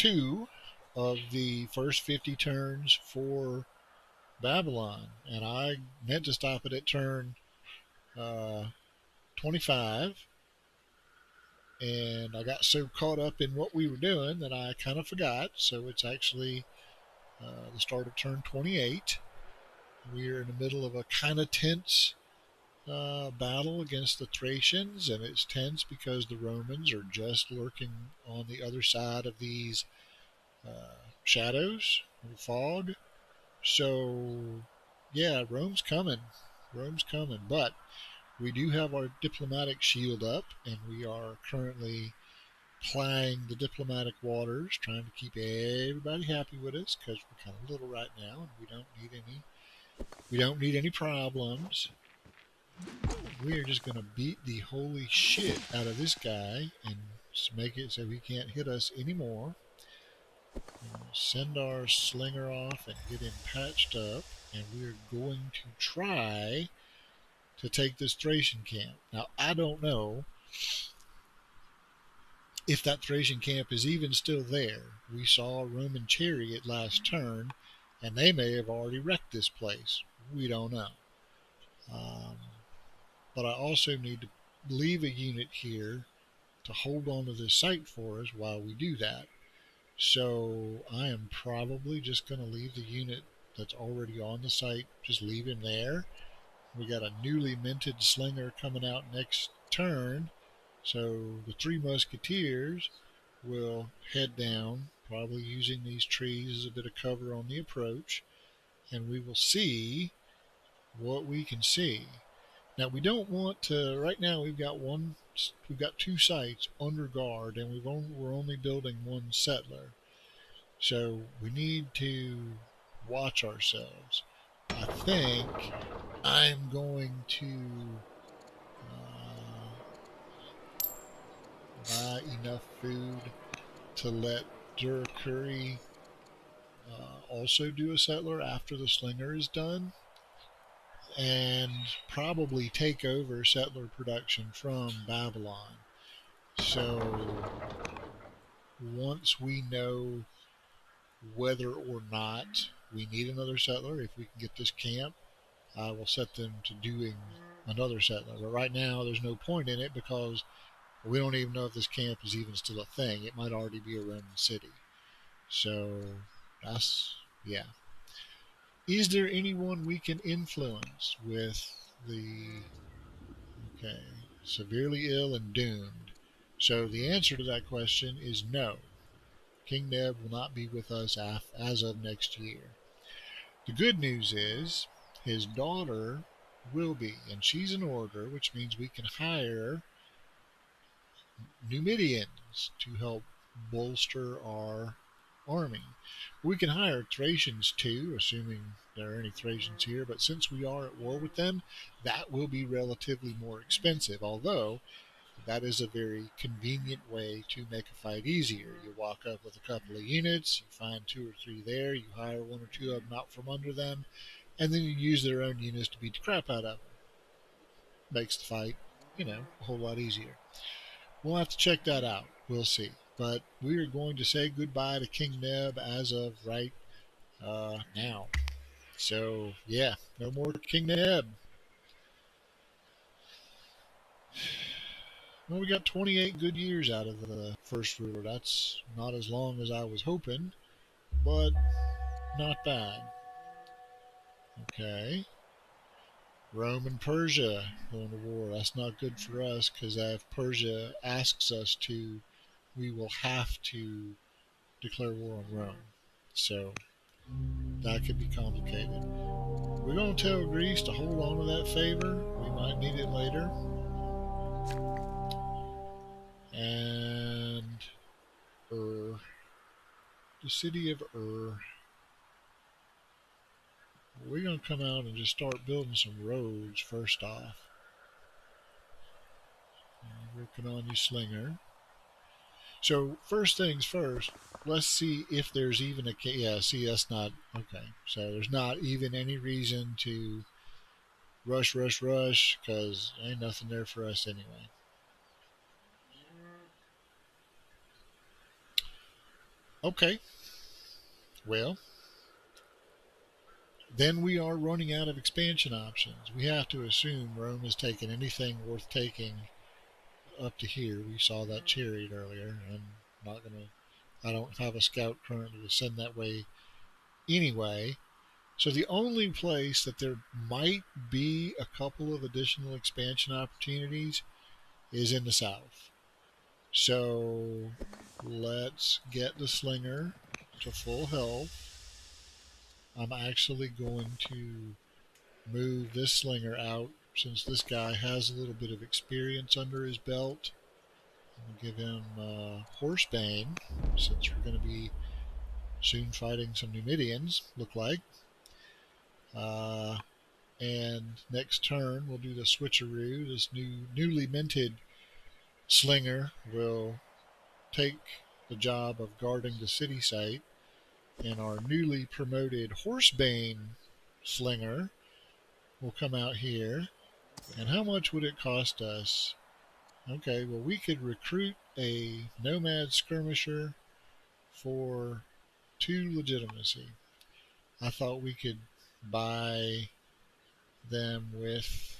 2 of the first 50 turns for Babylon, and I meant to stop it at turn uh, 25, and I got so caught up in what we were doing that I kind of forgot. So it's actually the start of turn 28. We're in the middle of a kind of tense battle against the Thracians, and it's tense because the Romans are just lurking on the other side of these shadows and fog. So, yeah, Rome's coming. Rome's coming. But we do have our diplomatic shield up, and we are currently plying the diplomatic waters, trying to keep everybody happy with us because we're kind of little right now, and we don't need any problems. We're just gonna beat the holy shit out of this guy and make it so he can't hit us anymore. Send our slinger off and get him patched up, and we're going to try to take this Thracian camp. Now, I don't know if that Thracian camp is even still there. We saw a Roman chariot last turn, and they may have already wrecked this place. We don't know. Um, but I also need to leave a unit here to hold on to this site for us while we do that. So I am probably just going to leave the unit that's already on the site, just leave him there. We got a newly minted slinger coming out next turn. So the three musketeers will head down, probably using these trees as a bit of cover on the approach, and we will see what we can see. Now we don't want to. Right now we've got one. We've got two sites under guard, and we're only building one settler. So we need to watch ourselves. I think I'm going to buy enough food to let Dura Curry also do a settler after the slinger is done, and probably take over settler production from Babylon. So once we know whether or not we need another settler, if we can get this camp, I will set them to doing another settler. But right now, there's no point in it because we don't even know if this camp is even still a thing. It might already be a Roman city. So that's, yeah. Is there anyone we can influence with the, okay, severely ill and doomed? So the answer to that question is no. King Neb will not be with us as of next year. The good news is his daughter will be, and she's an order, which means we can hire Numidians to help bolster our army. We can hire Thracians too, assuming there are any Thracians here, but since we are at war with them, that will be relatively more expensive, although that is a very convenient way to make a fight easier. You walk up with a couple of units, you find two or three there, you hire one or two of them out from under them, and then you use their own units to beat the crap out of them. Makes the fight, a whole lot easier. We'll have to check that out. We'll see. But we are going to say goodbye to King Neb as of right now. So, yeah, no more King Neb. Well, we got 28 good years out of the first ruler. That's not as long as I was hoping, but not bad. Okay. Rome and Persia going to war. That's not good for us because if Persia asks us to, we will have to declare war on Rome. So that could be complicated. We're going to tell Greece to hold on to that favor. We might need it later. And Ur, the city of Ur. We're going to come out and just start building some roads first off. Working on you, Slinger. So first things first, let's see if there's even a, yeah, see, that's not, okay. So there's not even any reason to rush, because ain't nothing there for us anyway. Okay, well, then we are running out of expansion options. We have to assume Rome has taken anything worth taking up to here. We saw that chariot earlier. Not gonna. I don't have a scout currently to send that way anyway. So the only place that there might be a couple of additional expansion opportunities is in the south. So let's get the slinger to full health. I'm actually going to move this slinger out since this guy has a little bit of experience under his belt. I'm going to give him Horsebane since we're going to be soon fighting some Numidians, look like. Uh, and next turn we'll do the switcheroo. This newly minted slinger will take the job of guarding the city site, and our newly promoted Horsebane slinger will come out here. And how much would it cost us? Okay, well, we could recruit a nomad skirmisher for 2 legitimacy. I thought we could buy them with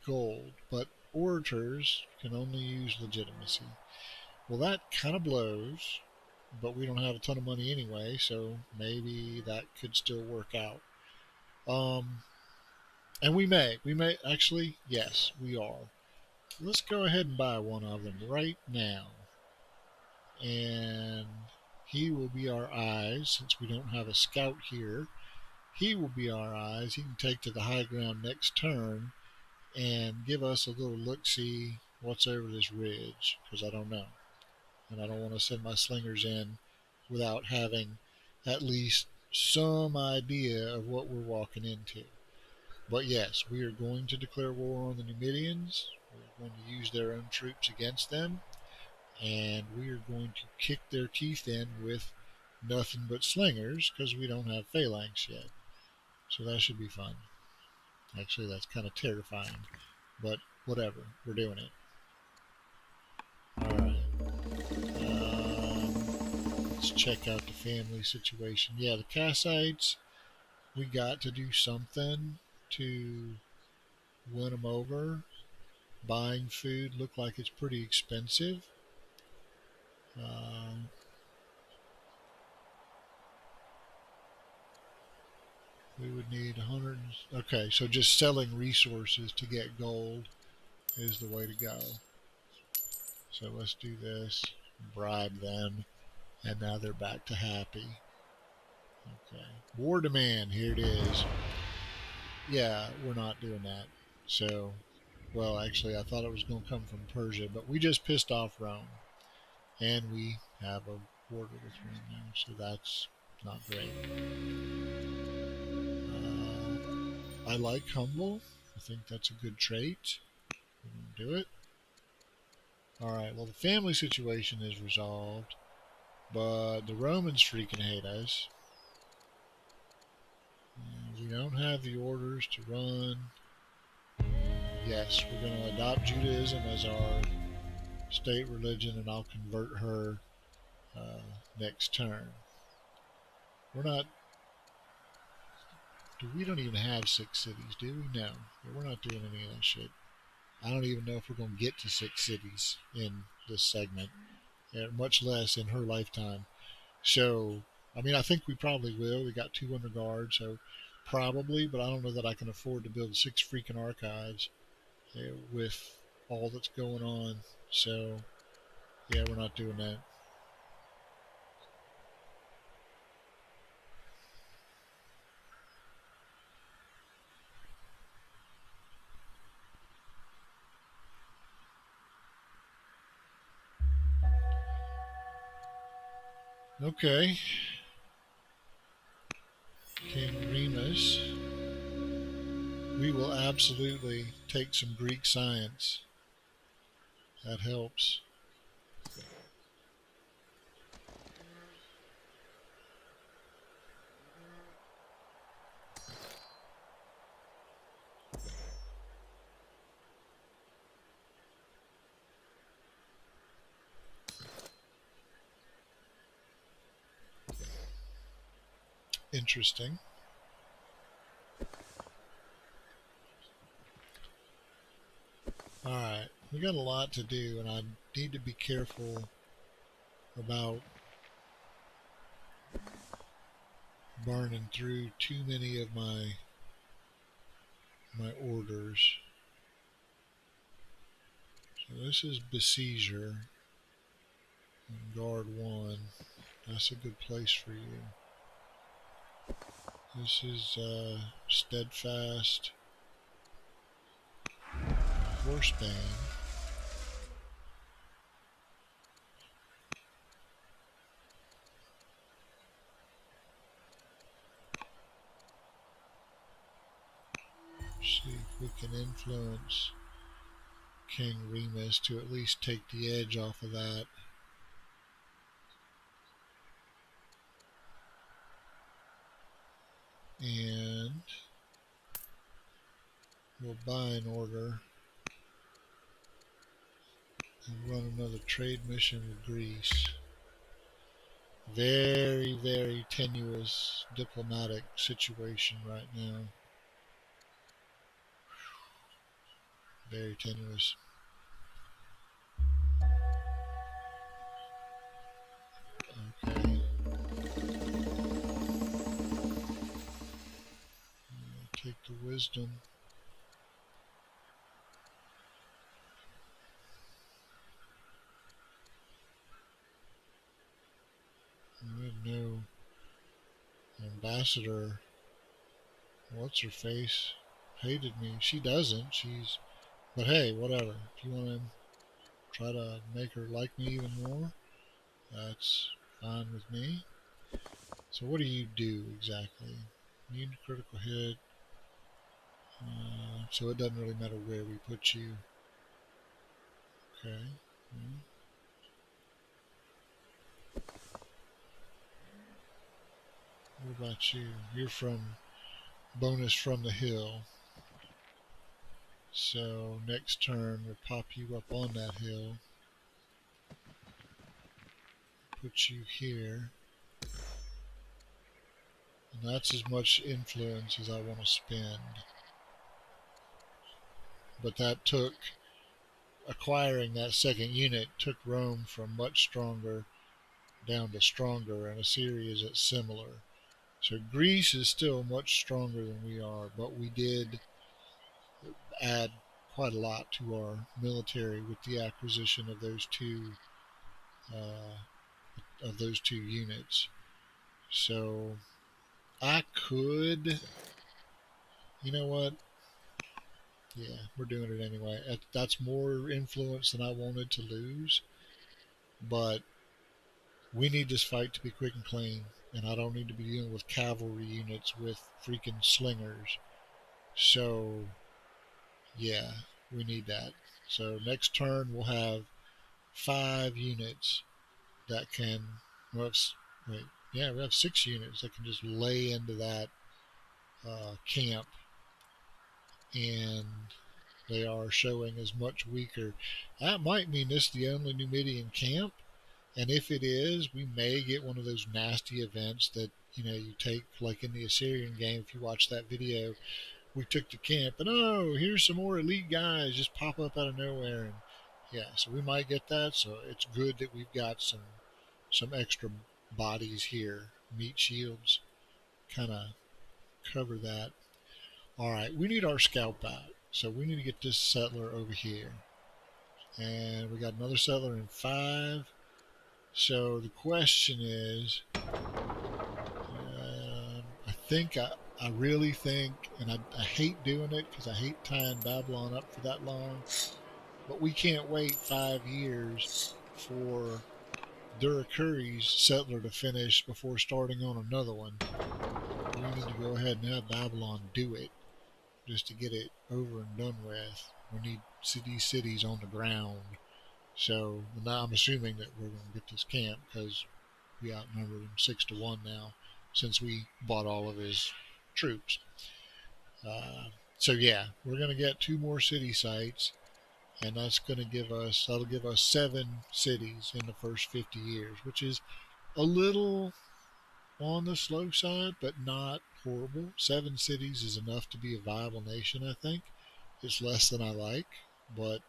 gold, but orators can only use legitimacy. Well, that kind of blows, but we don't have a ton of money anyway, so maybe that could still work out. And we may actually, yes, we are. Let's go ahead and buy one of them right now. And he will be our eyes since we don't have a scout here. He will be our eyes. He can take to the high ground next turn and give us a little look-see what's over this ridge, because I don't know. And I don't want to send my slingers in without having at least some idea of what we're walking into. But yes, we are going to declare war on the Numidians. We're going to use their own troops against them. And we are going to kick their teeth in with nothing but slingers because we don't have phalanx yet. So that should be fun. Actually, that's kind of terrifying. But whatever, we're doing it. Alright. Let's check out the family situation. Yeah, the Kassites, we got to do something to win them over. Buying food looked like it's pretty expensive. Uh, we would need 100. Okay, so just selling resources to get gold is the way to go. So let's do this. Bribe them. And now they're back to happy. Okay. War demand. Here it is. Yeah, we're not doing that. So, well, actually, I thought it was going to come from Persia, but we just pissed off Rome. And we have a border with Rome now, so that's not great. I like humble. I think that's a good trait. We're going to do it. Alright, well, the family situation is resolved, but the Romans freaking hate us. We don't have the orders to run. Yes, we're going to adopt Judaism as our state religion, and I'll convert her next turn. We're not. We don't even have 6 cities, do we? No. We're not doing any of that shit. I don't even know if we're going to get to 6 cities in this segment, much less in her lifetime. So, I mean, I think we probably will. We got 200 guards, so probably, but I don't know that I can afford to build 6 freaking archives with all that's going on. So, yeah, we're not doing that. Okay. King Remus. We will absolutely take some Greek science. That helps. interesting. Alright, we got a lot to do, and I need to be careful about burning through too many of my orders. So this is Besieger, and Guard 1. That's a good place for you. This is Steadfast, Horsebane. See if we can influence King Remus to at least take the edge off of that. And we'll buy an order and run another trade mission with Greece. Very, very tenuous diplomatic situation right now. Very tenuous. Okay. Take the wisdom. We have no ambassador. What's her face? Hated me. She doesn't. But hey, whatever. If you want to try to make her like me even more, that's fine with me. So what do you do exactly? Need critical hit. So it doesn't really matter where we put you. Okay. What about you? You're from bonus from the hill. So next turn we'll pop you up on that hill. Put you here. And that's as much influence as I want to spend. But that took, acquiring that second unit took Rome from much stronger down to stronger, and Assyria is at similar. So Greece is still much stronger than we are, but we did add quite a lot to our military with the acquisition of those two units. So I could, you know what? Yeah, we're doing it anyway. That's more influence than I wanted to lose, but we need this fight to be quick and clean, and I don't need to be dealing with cavalry units with freaking slingers. So, yeah, we need that. So next turn we'll have 5 units that can, well, wait, yeah, we have 6 units that can just lay into that camp, and they are showing as much weaker. That might mean this is the only Numidian camp, and if it is, we may get one of those nasty events that you take, like in the Assyrian game. If you watch that video, we took the camp, and oh, here's some more elite guys just pop up out of nowhere, and yeah, so we might get that. So it's good that we've got some extra bodies here, meat shields, kind of cover that. All right, we need our scout back, so we need to get this settler over here, and we got another settler in 5. So the question is, I really think, and I hate doing it because I hate tying Babylon up for that long, but we can't wait 5 years for Durakuri's settler to finish before starting on another one. We need to go ahead and have Babylon do it just to get it over and done with. We need these cities on the ground. So now I'm assuming that we're going to get this camp because we outnumbered him 6-1 now since we bought all of his troops. So yeah, we're going to get 2 more city sites, and that'll give us 7 cities in the first 50 years, which is a little on the slow side, but not horrible. 7 cities is enough to be a viable nation, I think. It's less than I like, but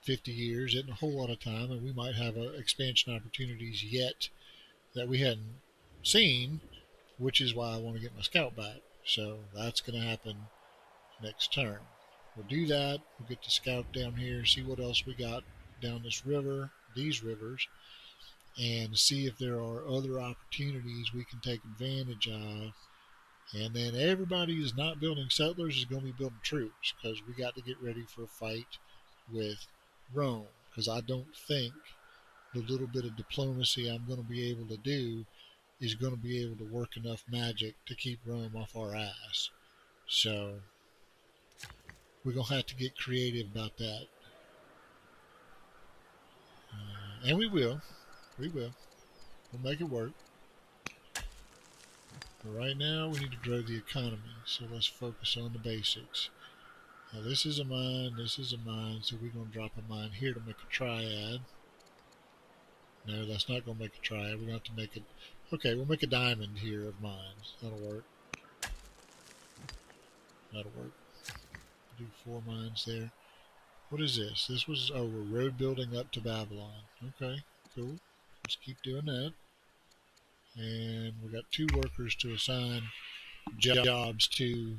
50 years isn't a whole lot of time, and we might have expansion opportunities yet that we hadn't seen, which is why I want to get my scout back. So that's going to happen next turn. We'll do that. We'll get the scout down here, see what else we got down this river, these rivers, and see if there are other opportunities we can take advantage of. And then everybody who's not building settlers is going to be building troops because we got to get ready for a fight with Rome. Because I don't think the little bit of diplomacy I'm going to be able to do is going to be able to work enough magic to keep Rome off our ass. So we're going to have to get creative about that. And we will. We will. We'll make it work. But right now, we need to grow the economy. So let's focus on the basics. Now, this is a mine. This is a mine. So we're going to drop a mine here to make a triad. No, that's not going to make a triad. We're going to have to make it. Okay, we'll make a diamond here of mines. That'll work. That'll work. Do 4 mines there. What is this? This was, oh, we're road building up to Babylon. Okay, cool. Let's keep doing that. And we got 2 workers to assign jobs to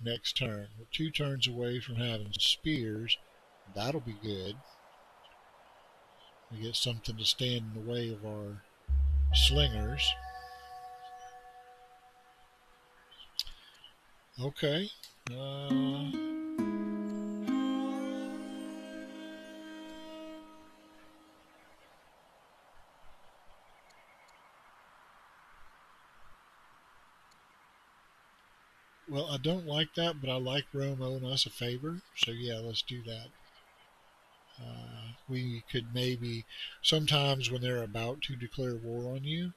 next turn. We're 2 turns away from having spears. That'll be good. We get something to stand in the way of our slingers. Okay. Well, I don't like that, but I like Rome owing us a favor. So, yeah, let's do that. We could maybe, sometimes when they're about to declare war on you,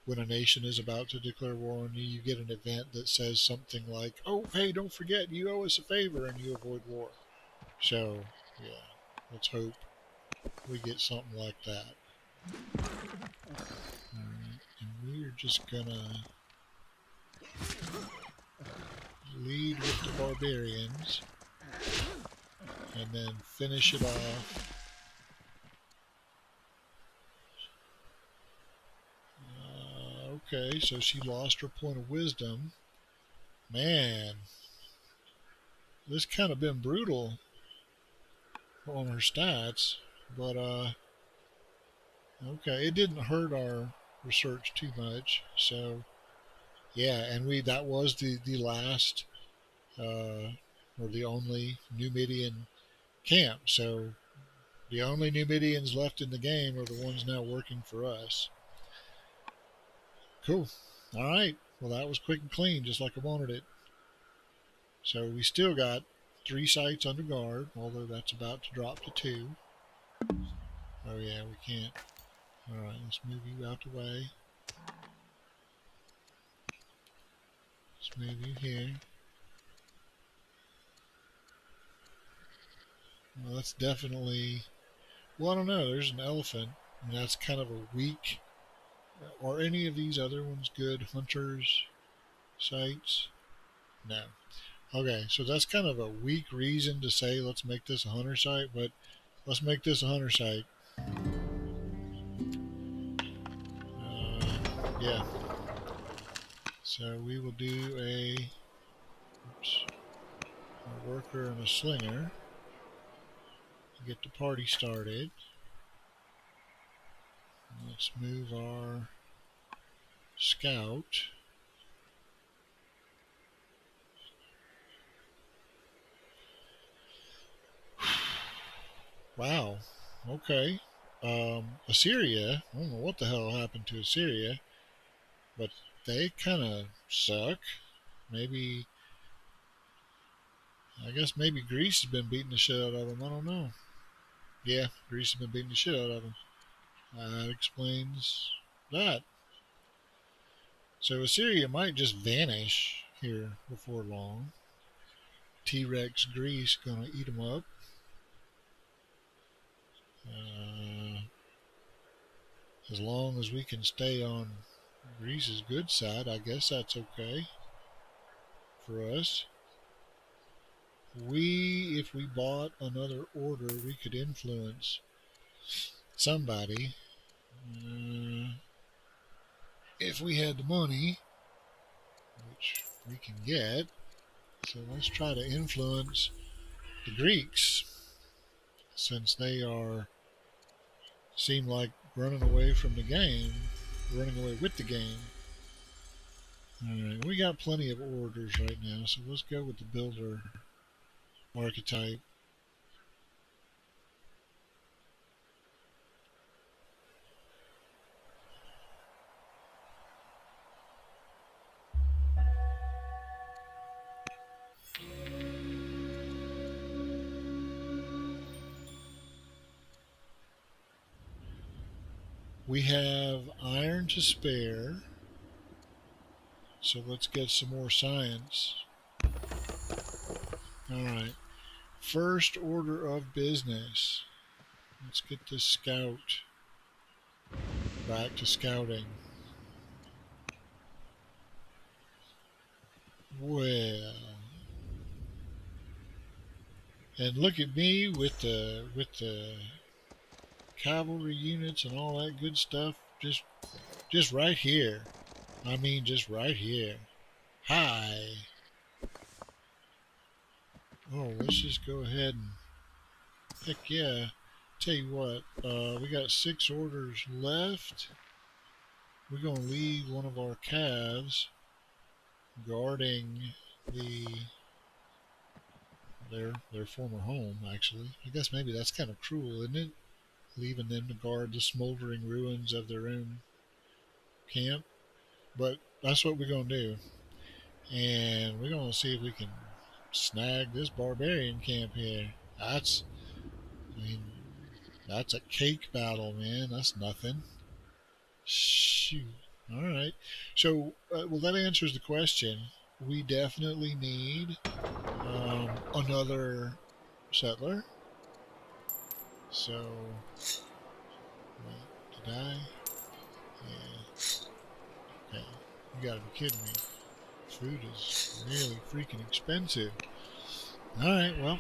when a nation is about to declare war on you, you get an event that says something like, oh, hey, don't forget, you owe us a favor, and you avoid war. So, yeah, let's hope we get something like that. Alright, and we're just gonna lead with the barbarians and then finish it off. Okay, so she lost her point of wisdom. Man, this kind of been brutal on her stats, but okay, it didn't hurt our research too much. So yeah, and that was the last or the only Numidian camp. So the only Numidians left in the game are the ones now working for us. Cool. All right. Well, that was quick and clean, just like I wanted it. So we still got 3 sites under guard, although that's about to drop to 2. Oh yeah, we can't. All right, let's move you out the way. Let's move you here. Well, that's definitely. Well, I don't know. There's an elephant, and that's kind of a weak. Are any of these other ones good hunters sites? No. Okay, so that's kind of a weak reason to say let's make this a hunter site, but let's make this a hunter site. Yeah. So we will do a worker and a slinger. Get the party started. Let's move our scout. Wow. Okay. Assyria. I don't know what the hell happened to Assyria, but they kind of suck. Maybe. I guess maybe Greece has been beating the shit out of them. I don't know. Yeah, Greece has been beating the shit out of them. That explains that. So Assyria might just vanish here before long. T-Rex Greece gonna eat them up. As long as we can stay on Greece is good side. I guess that's okay for us. If we bought another order, we could influence somebody. Uh, if we had the money, which we can get. So let's try to influence the Greeks since they seem like running away from the game, running away with the game. All right, we got plenty of orders right now, so let's go with the builder archetype. We have iron to spare, so let's get some more science. All right, first order of business. Let's get this scout back to scouting. Well, and look at me with the cavalry units and all that good stuff. Just right here. I mean, just right here. Hi. Oh, let's just go ahead and heck yeah. Tell you what, we got 6 orders left. We're gonna leave one of our calves guarding the their former home. Actually, I guess maybe that's kind of cruel, isn't it? Leaving them to guard the smoldering ruins of their own camp. But that's what we're gonna do, and we're gonna see if we can snag this barbarian camp here. I mean, that's a cake battle, man. That's nothing. Shoot. All right. So, well, that answers the question. We definitely need another settler. So, wait, did I? Yeah. Okay. You gotta be kidding me. Food is really freaking expensive. All right. Well,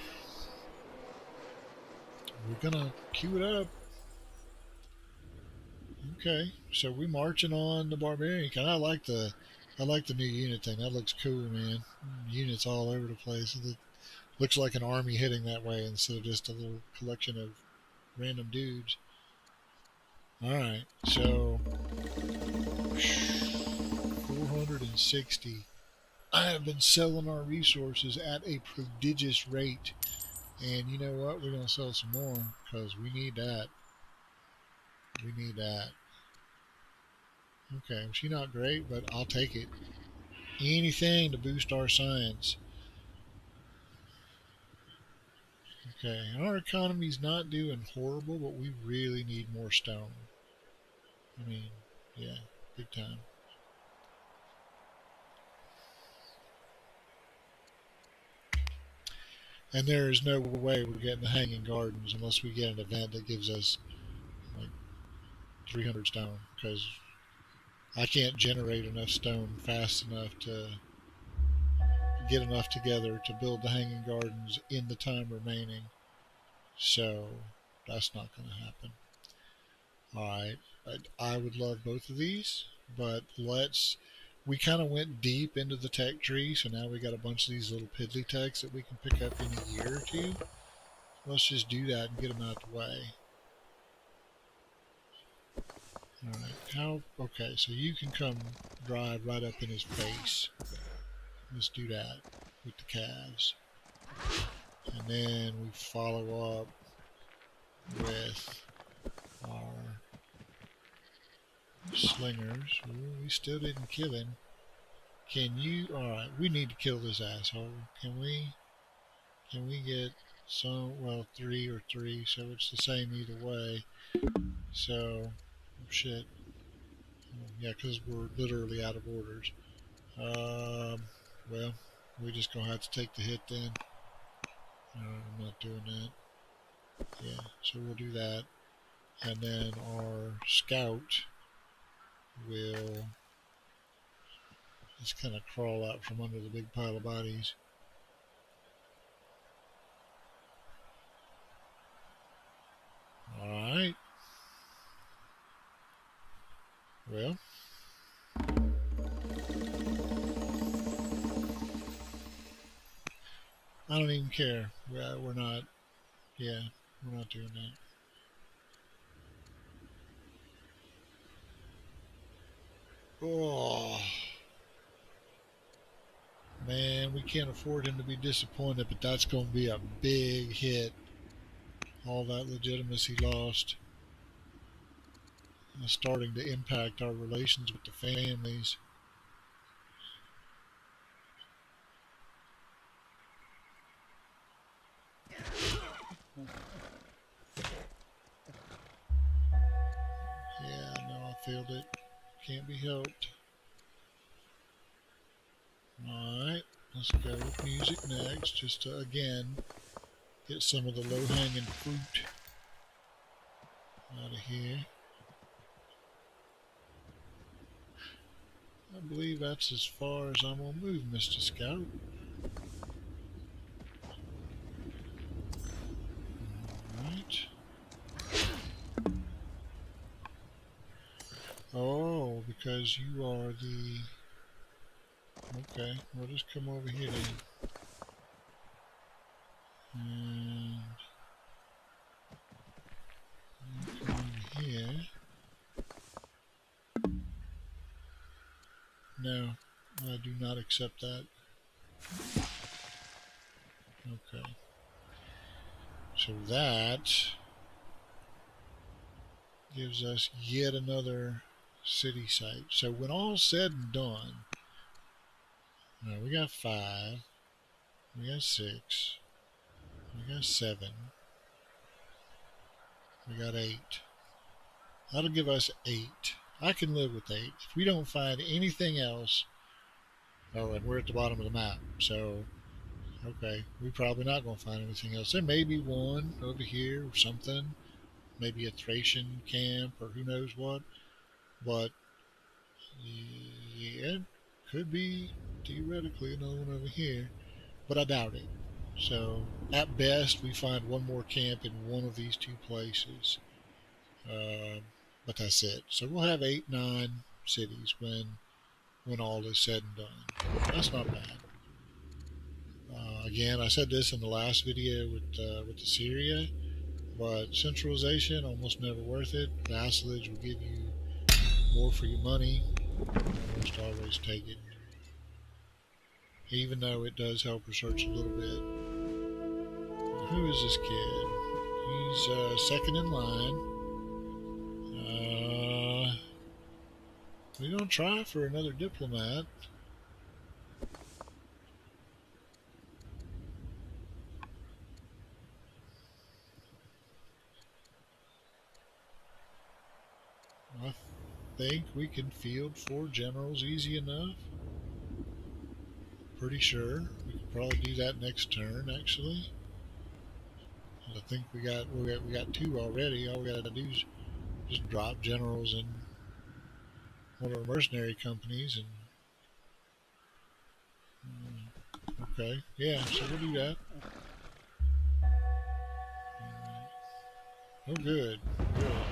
we're gonna queue it up. Okay, so we marching on the barbarian. I like the new unit thing. That looks cool, man. Units all over the place. It looks like an army heading that way instead of just a little collection of random dudes. All right, so 460. I have been selling our resources at a prodigious rate, and you know what? We're gonna sell some more because we need that. We need that. Okay, she's not great, but I'll take it. Anything to boost our science. Okay, our economy's not doing horrible, but we really need more stone. I mean, yeah, big time. And there is no way we're getting the Hanging Gardens unless we get an event that gives us like 300 stone, because I can't generate enough stone fast enough to get enough together to build the Hanging Gardens in the time remaining. So that's not going to happen. All right. I would love both of these, but we kind of went deep into the tech tree, so now we got a bunch of these little piddly techs that we can pick up in a year or two. Let's just do that and get them out of the way. All right. Okay, so you can come drive right up in his face. Let's do that with the calves. And then we follow up with our slingers. Ooh, we still didn't kill him. Can you? All right, we need to kill this asshole. Can we? Can we get some? Well, 3 or 3, so it's the same either way. So, shit. Yeah, because we're literally out of orders. Um, well, we just gonna have to take the hit then. I'm not doing that. Yeah, so we'll do that, and then our scout will. Let's kind of crawl out from under the big pile of bodies. Alright. Well, I don't even care. We're not, yeah, we're not doing that. Oh, man, we can't afford him to be disappointed, but that's going to be a big hit. All that legitimacy lost. It's starting to impact our relations with the families. Yeah, no, I failed it. Can't be helped. Alright, let's go with music next, just to, again, get some of the low-hanging fruit out of here. I believe that's as far as I'm going to move, Mr. Scout. Alright. Oh, because you are the... Okay, we'll just come over here then. And... come over here. No, I do not accept that. Okay. So that gives us yet another city site. So when all's said and done, we got 5, we got 6, we got 7, we got 8. That'll give us 8. I can live with 8. If we don't find anything else, oh, and we're at the bottom of the map, so okay, we're probably not going to find anything else. There may be one over here or something, maybe a Thracian camp or who knows what, but yeah, it could be theoretically another one over here, but I doubt it. So at best, we find one more camp in one of these 2 places, but that's it. So we'll have 8, 9 cities when all is said and done. That's not bad. Again, I said this in the last video with the Syria, but centralization almost never worth it. Vassalage will give you more for your money. Almost always take it, even though it does help research a little bit. Who is this kid? He's second in line. We're gonna try for another diplomat. I think we can field 4 generals easy enough. Pretty sure we can probably do that next turn, actually. I think we got 2 already. All we gotta do is just drop generals in one of our mercenary companies and okay, yeah, so we'll do that. Oh, good, good.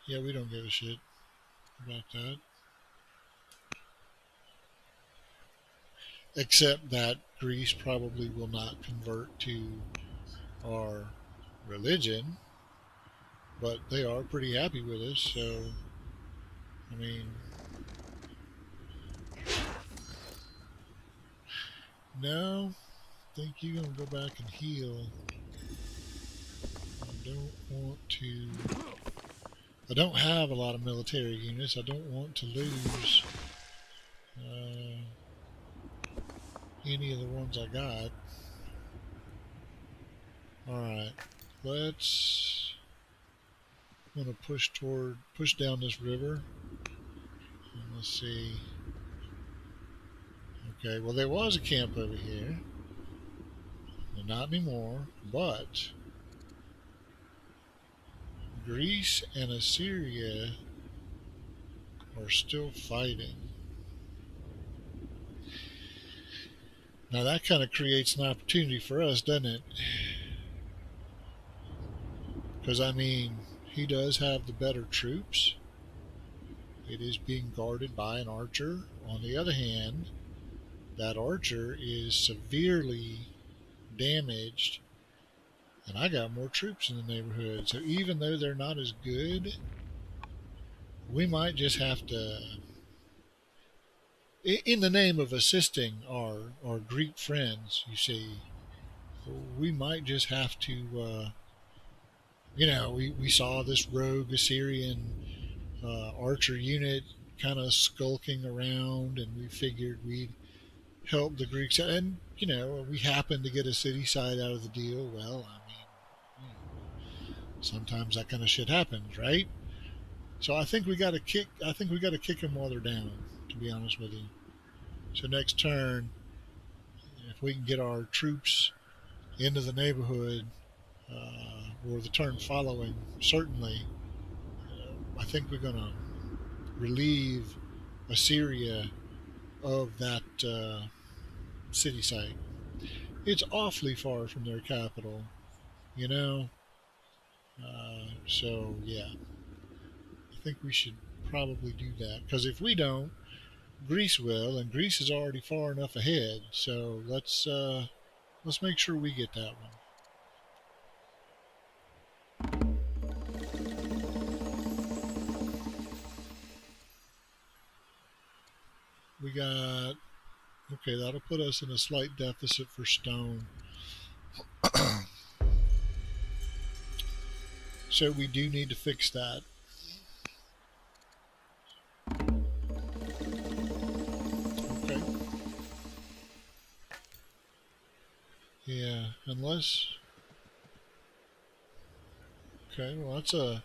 Yeah, we don't give a shit about that. Except that Greece probably will not convert to our religion, but they are pretty happy with us, so I mean, no, I think you're gonna go back and heal. I don't have a lot of military units. I don't want to lose any of the ones I got. Alright, let's... I'm going to push down this river. And let's see. Okay, well there was a camp over here. Well, not anymore, but Greece and Assyria are still fighting. Now that kind of creates an opportunity for us, doesn't it? Because, I mean, he does have the better troops. It is being guarded by an archer. On the other hand, that archer is severely damaged, and I got more troops in the neighborhood. So even though they're not as good, we might just have to, in the name of assisting our Greek friends, you see, we might just have to, we saw this rogue Assyrian archer unit kind of skulking around, and we figured we'd help the Greeks. And, we happened to get a city side out of the deal. Well, I mean, sometimes that kind of shit happens, right? So I think we got to kick them while they're down, to be honest with you. So next turn, if we can get our troops into the neighborhood, or the turn following, certainly, I think we're going to relieve Assyria of that city site. It's awfully far from their capital, you know. So yeah, I think we should probably do that, because if we don't, Greece will, and Greece is already far enough ahead. So let's make sure we get that one. We got, okay. That'll put us in a slight deficit for stone. So we do need to fix that. Okay. Yeah, unless, okay. Well, it's a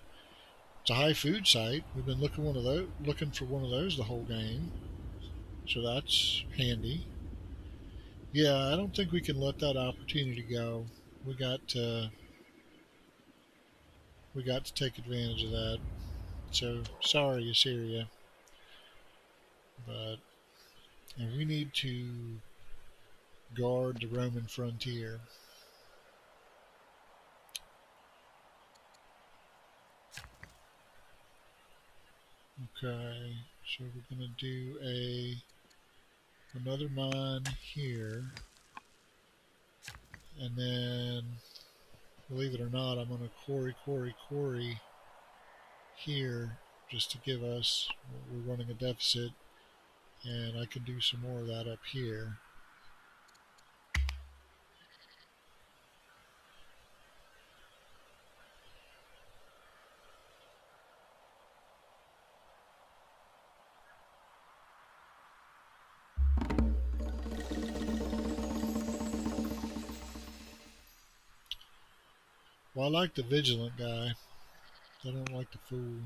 high food site. We've been looking for one of those the whole game. So that's handy. Yeah, I don't think we can let that opportunity go. We got to we got to take advantage of that. So sorry, Assyria, but and we need to guard the Roman frontier. Okay, so we're gonna do another mine here, and then, believe it or not, I'm gonna quarry here, just to give us. We're running a deficit, and I can do some more of that up here. Well, I like the vigilant guy. I don't like the fool.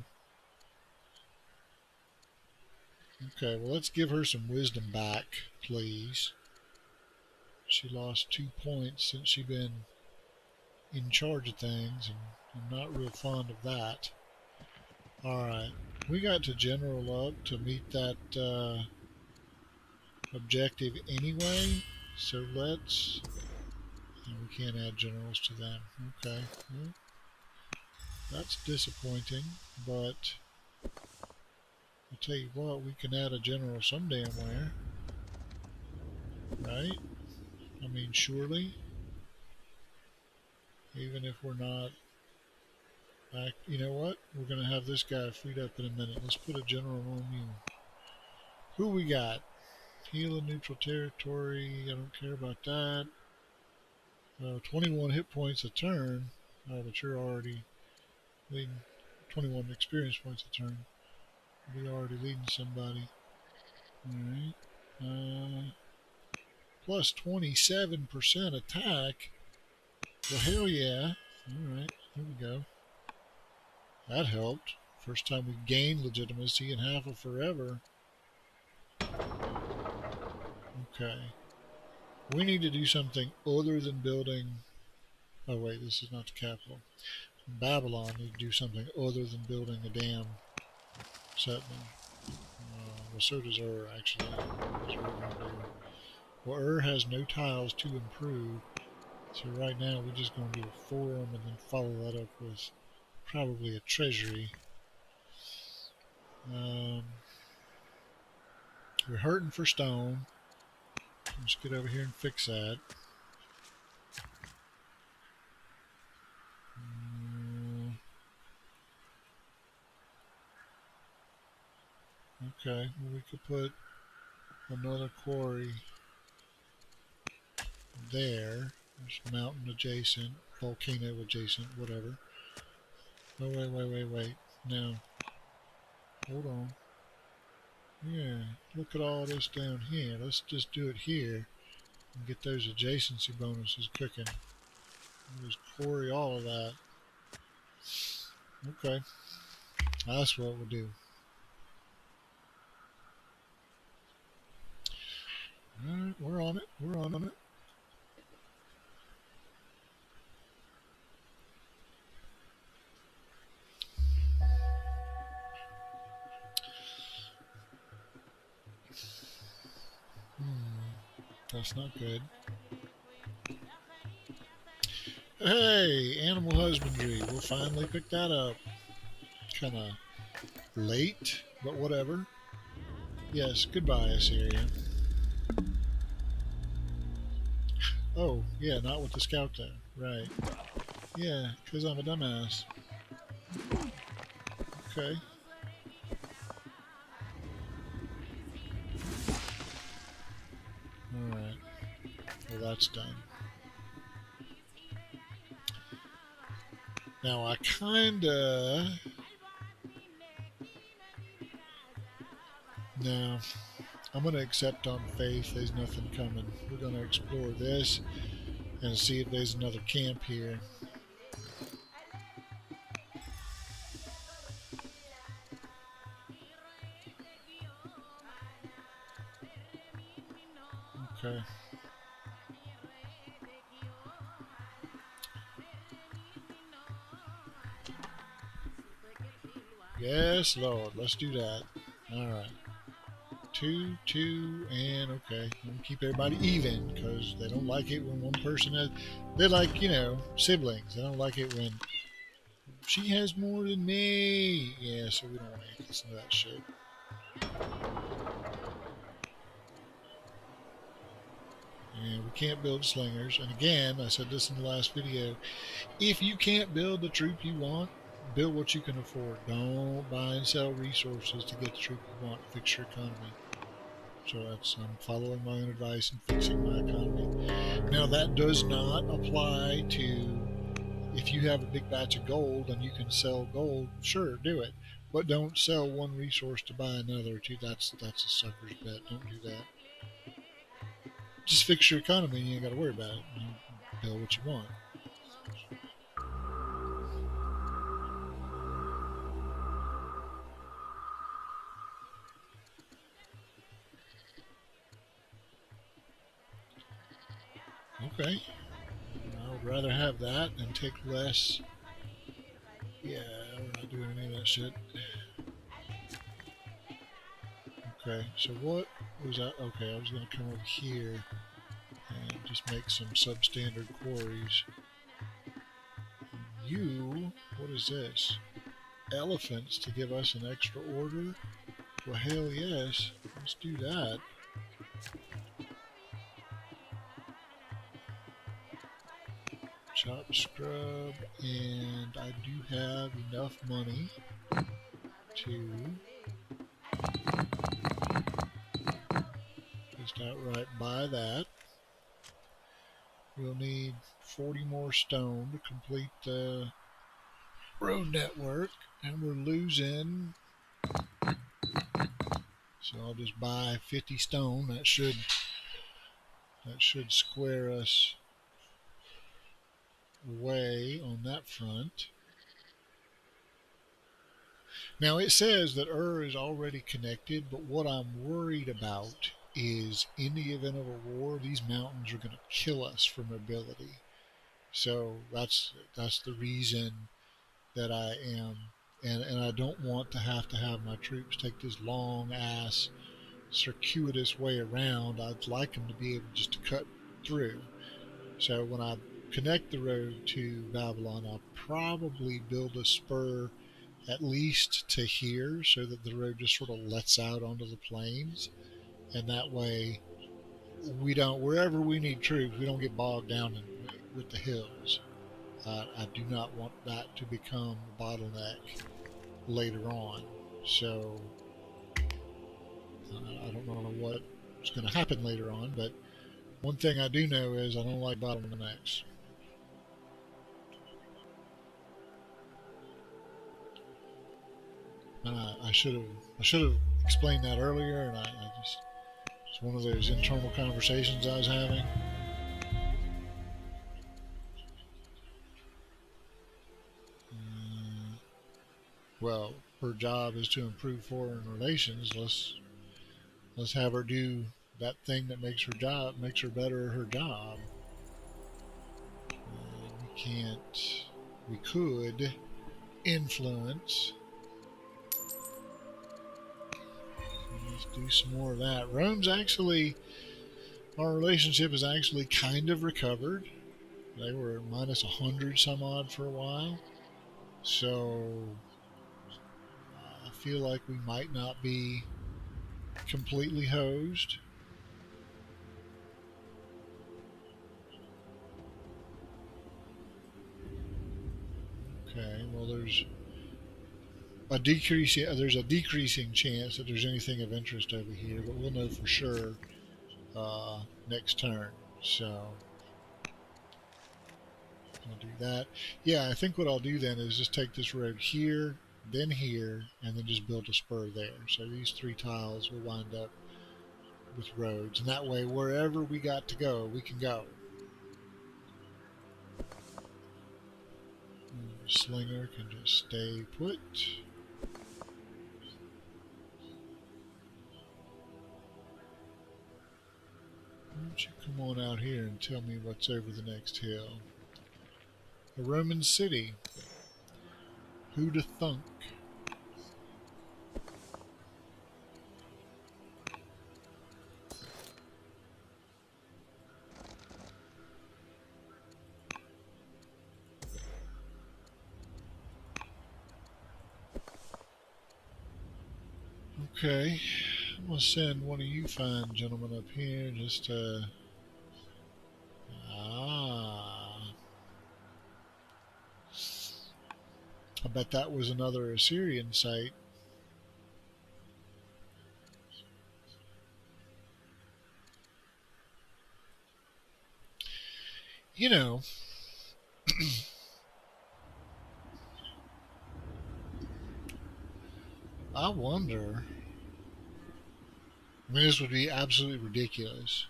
Okay, well, let's give her some wisdom back, please. She lost 2 points since she's been in charge of things, and I'm not real fond of that. Alright, we got to general up to meet that objective anyway, so let's. And we can't add generals to them. Okay, well, that's disappointing, but I'll tell you what, we can add a general some damn where. Right? I mean, surely. Even if we're not back. You know what? We're going to have this guy freed up in a minute. Let's put a general on you. Who we got? Heal in neutral territory. I don't care about that. 21 hit points a turn. Oh, but you're already leading. 21 experience points a turn. We're already leading somebody. Alright. Plus 27% attack. Well, hell yeah. Alright, here we go. That helped. First time we gained legitimacy in half of forever. Okay. We need to do something other than building. Oh, wait, this is not the capital. Babylon need to do something other than building a dam settlement. Well, so does Ur, actually. What's Ur going to do? Well, Ur has no tiles to improve, so right now we're just going to do a forum and then follow that up with probably a treasury. We're hurting for stone. Let's get over here and fix that. Okay, well, we could put another quarry there. There's mountain adjacent, volcano adjacent, whatever. Oh, wait. Now, hold on. Yeah, look at all this down here. Let's just do it here and get those adjacency bonuses cooking. Just quarry all of that. Okay, that's what we'll do. Alright, we're on it. We're on it. That's not good. Hey, animal husbandry. We'll finally pick that up. Kind of late, but whatever. Yes, goodbye, Assyria. Oh, yeah, not with the scout there. Right. Yeah, because I'm a dumbass. Okay. Alright. Well, that's done. Now, I kinda... No. I'm going to accept on faith there's nothing coming. We're going to explore this and see if there's another camp here. Okay. Yes, Lord. Let's do that. Alright. 2, 2, and okay. I'm going to keep everybody even because they don't like it when one person has... They're like, siblings. They don't like it when she has more than me. Yeah, so we don't want to listen to that shit. And we can't build slingers. And again, I said this in the last video, if you can't build the troop you want, build what you can afford. Don't buy and sell resources to get the troop you want. Fix your economy. So I'm following my own advice and fixing my economy. Now that does not apply to if you have a big batch of gold and you can sell gold, sure, do it. But don't sell one resource to buy another. That's a sucker's bet. Don't do that. Just fix your economy and you ain't got to worry about it. You build what you want. Okay. I would rather have that and take less. Yeah, we're not doing any of that shit. Okay, so what was that? Okay, I was going to come over here and just make some substandard quarries. What is this? Elephants to give us an extra order? Well, hell yes. Let's do that. Chop scrub, and I do have enough money to just outright buy that. We'll need 40 more stone to complete the road network, and we're losing. So I'll just buy 50 stone. That should square us away on that front. Now it says that Ur is already connected, but what I'm worried about is in the event of a war, these mountains are going to kill us for mobility. So that's the reason that I am, and I don't want to have my troops take this long ass circuitous way around. I'd like them to be able just to cut through. So when I connect the road to Babylon, I'll probably build a spur at least to here so that the road just sort of lets out onto the plains. And that way, we don't, wherever we need troops, we don't get bogged down with the hills. I do not want that to become a bottleneck later on. So I don't know what's going to happen later on, but one thing I do know is I don't like bottlenecks. I should have explained that earlier, and I just it's one of those internal conversations I was having. Uh, well, her job is to improve foreign relations. Let's have her do that thing that makes her better at her job. We can't. We could influence. Let's do some more of that. Our relationship has actually kind of recovered. They were minus 100 some odd for a while. So I feel like we might not be completely hosed. Okay, well there's a decreasing chance that there's anything of interest over here, but we'll know for sure next turn. So I'll do that. Yeah, I think what I'll do then is just take this road here, and then just build a spur there. So these three tiles will wind up with roads, and that way wherever we got to go, we can go. Slinger can just stay put. Why don't you come on out here and tell me what's over the next hill? A Roman city. Who'da thunk? Okay, I'm gonna send one of you fine gentlemen up here just to. Ah, I bet that was another Assyrian site. You know, I wonder. I mean, this would be absolutely ridiculous.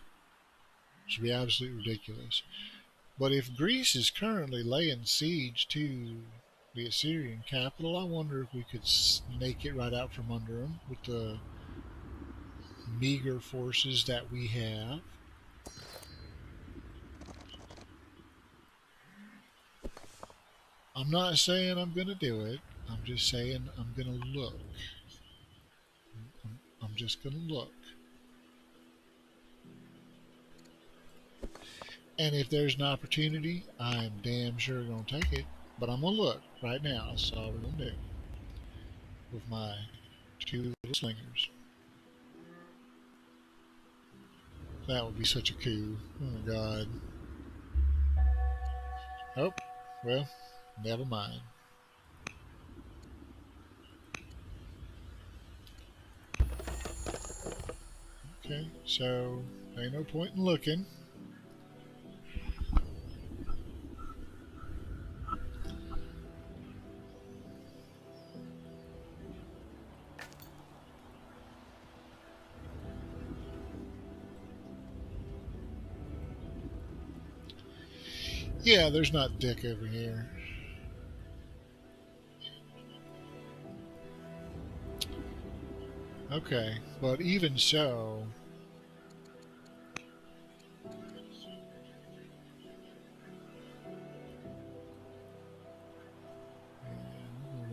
This would be absolutely ridiculous. But if Greece is currently laying siege to the Assyrian capital, I wonder if we could snake it right out from under them with the meager forces that we have. I'm not saying I'm going to do it. I'm just saying I'm going to look. I'm just going to look. And if there's an opportunity, I'm damn sure going to take it. But I'm going to look right now. That's all we're going to do with my two little slingers. That would be such a coup. Oh my god. Oh, well, never mind. Okay, so ain't no point in looking. Yeah, there's not Dick over here. Okay, but even so,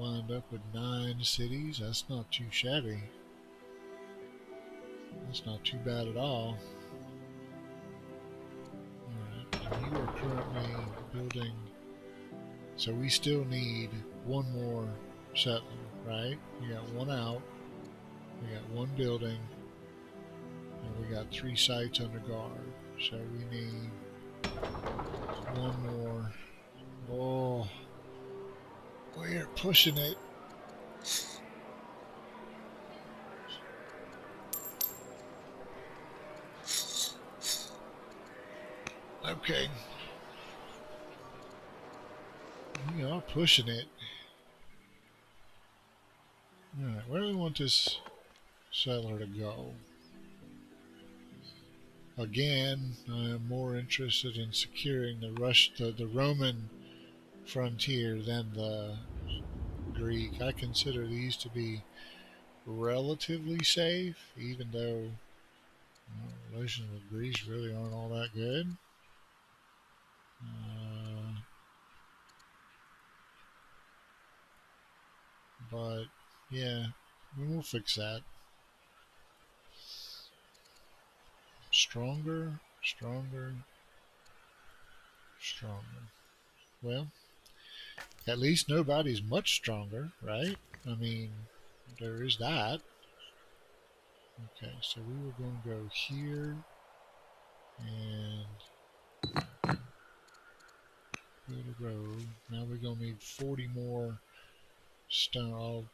wind up with 9 cities. That's not too shabby. That's not too bad at all. Alright, and you are currently building. So we still need one more settler, right? We got one out. We got one building. And we got 3 sites under guard. So we need one more. Oh, we're pushing it. Okay. We are pushing it. Alright, where do we want this settler to go? Again, I am more interested in securing the Roman frontier than the Greek. I consider these to be relatively safe, even though relations with Greece really aren't all that good. But yeah, we'll fix that. Stronger, stronger, stronger. Well, at least nobody's much stronger, right? I mean, there is that. Okay, so we were going to go here and build a road. Now we're going to need 40 more stone. I'll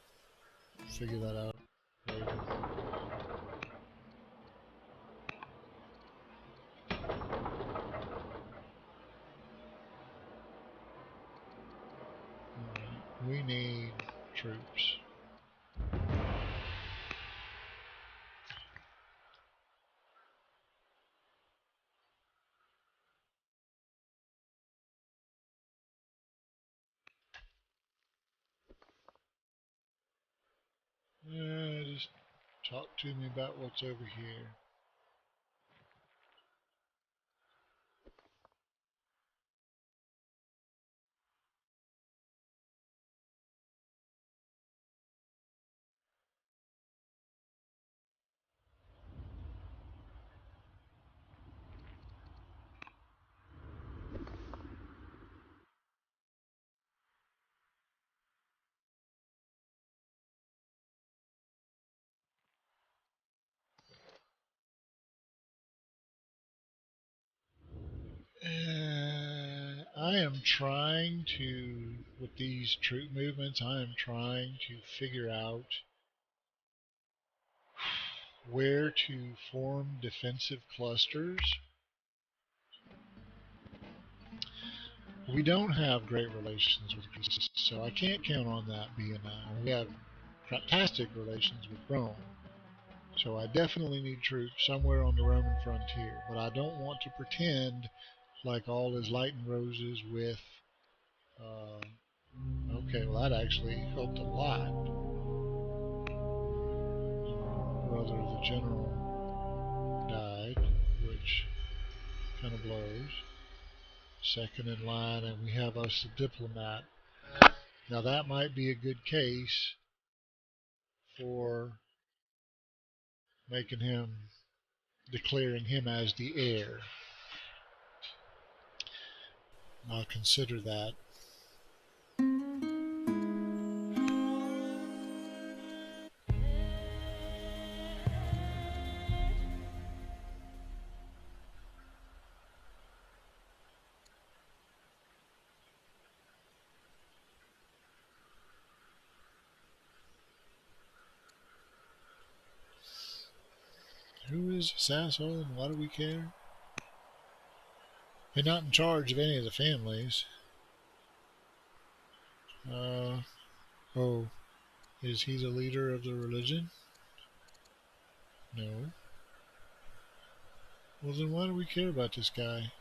figure that out later. Alright, we need troops. Just talk to me about what's over here. I am trying to, with these troop movements, I am trying to figure out where to form defensive clusters. We don't have great relations with Greece, so I can't count on that being we have fantastic relations with Rome. So I definitely need troops somewhere on the Roman frontier, but I don't want to pretend like all is light and roses with okay, well that actually helped a lot. Brother of the general died, which kind of blows. Second in line, and we have us a diplomat. Now that might be a good case for making him, declaring him as the heir. I'll consider that. Who is this asshole and why do we care? They're not in charge of any of the families. Oh, is he the leader of the religion? No. Well, then why do we care about this guy?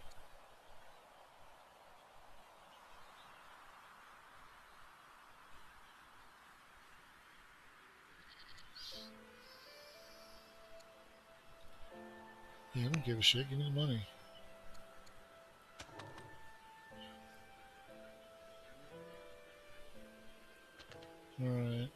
Yeah, I don't give a shit. Give me the money. Alright.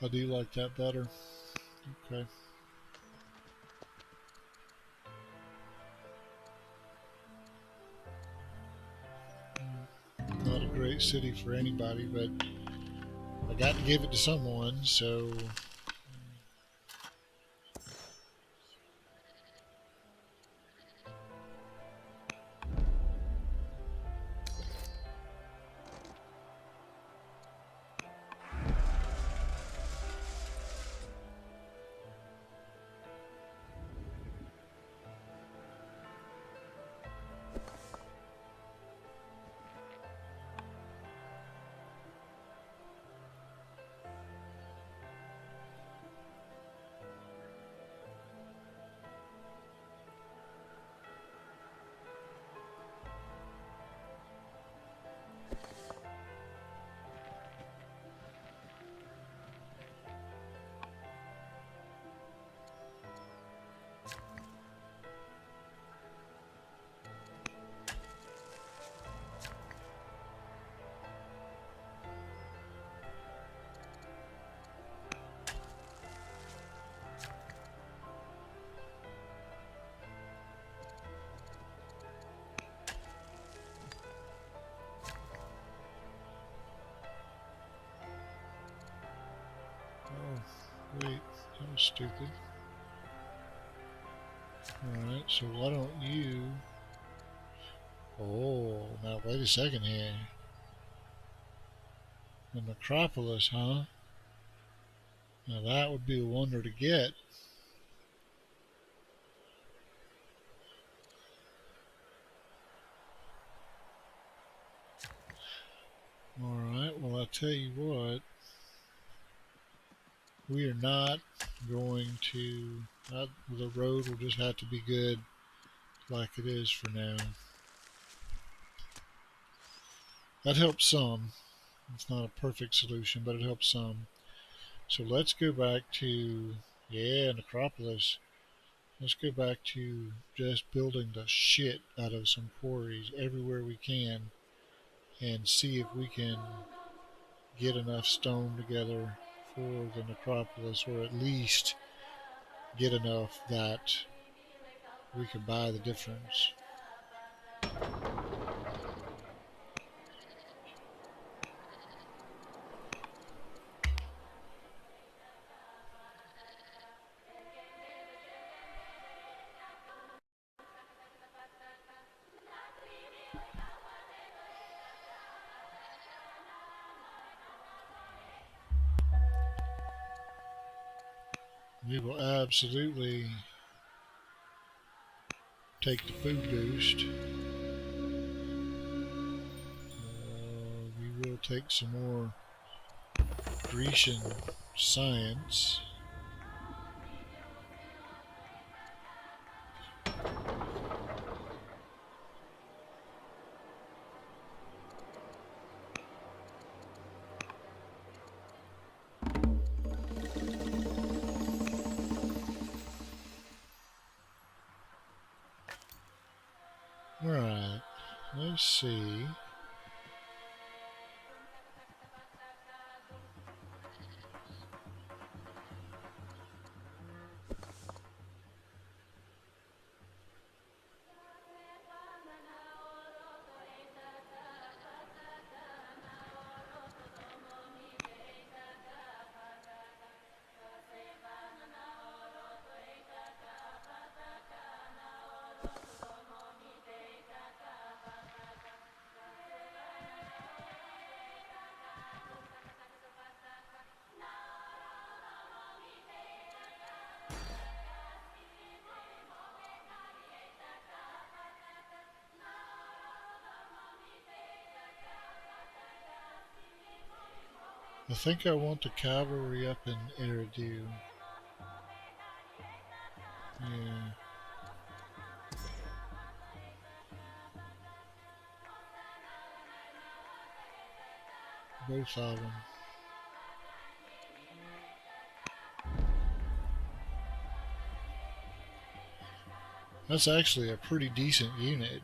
I do like that better. Okay. Not a great city for anybody, but I got to give it to someone, so oh wait, that was stupid. Alright, so why don't you... Oh, now wait a second here. The necropolis, huh? Now that would be a wonder to get. Alright, well I'll tell you what. We are not going to... the road will just have to be good like it is for now. That helps some. It's not a perfect solution, but it helps some. So let's go back to... Yeah, necropolis. Let's go back to just building the shit out of some quarries everywhere we can and see if we can get enough stone together for the necropolis, or at least get enough that we can buy the difference. We will absolutely take the food boost. We will take some more Grecian science. Alright, let's see. I think I want the cavalry up in Eridu. Yeah. Both of them. That's actually a pretty decent unit.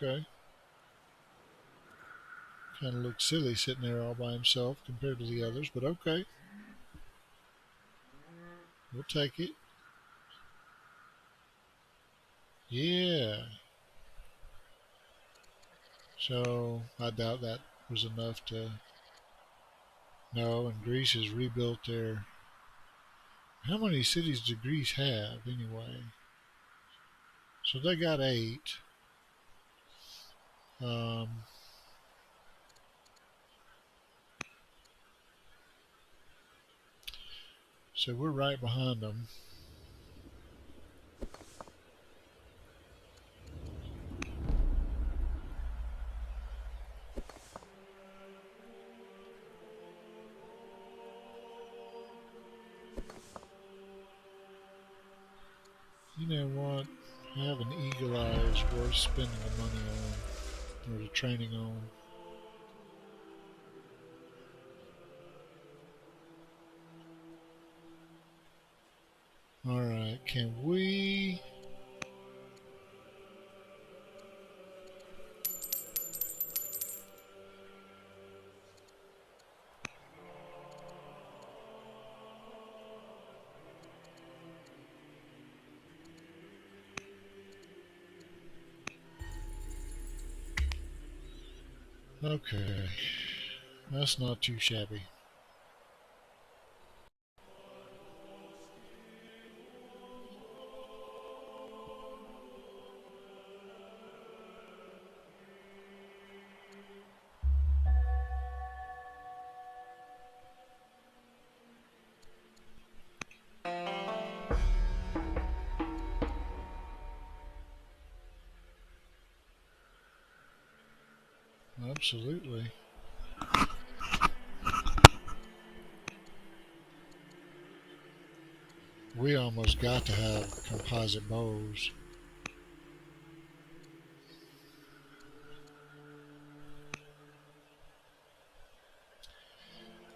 Okay. Kind of looks silly sitting there all by himself compared to the others, but okay. We'll take it. Yeah. So I doubt that was enough to. No, and Greece has rebuilt their. How many cities do Greece have anyway? So they got 8. Um, so we're right behind them. You know what? Having Eagle Eye is worth spending the money on, or the training on. Alright, can we. Okay, that's not too shabby. Absolutely. We almost got to have composite bows.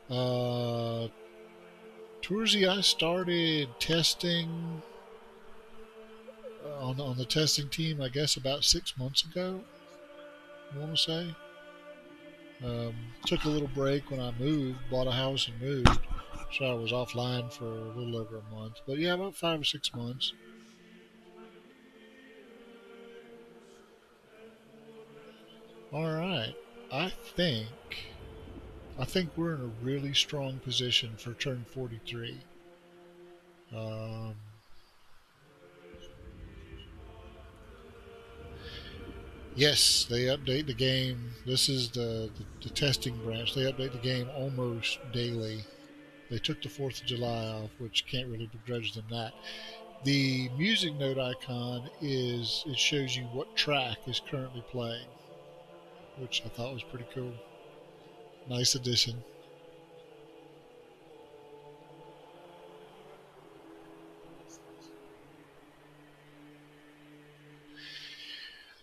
Uh, Toursy, I started testing on the testing team, I guess, about 6 months ago. I want to say. Took a little break when I moved, bought a house and moved, so I was offline for a little over a month. But yeah, about 5 or 6 months. All right, I think I think we're in a really strong position for turn 43. Um, yes, they update the game. This is the testing branch. They update the game almost daily. They took the 4th of July off, which can't really begrudge them that. The music note icon is it shows you what track is currently playing, which I thought was pretty cool. Nice addition.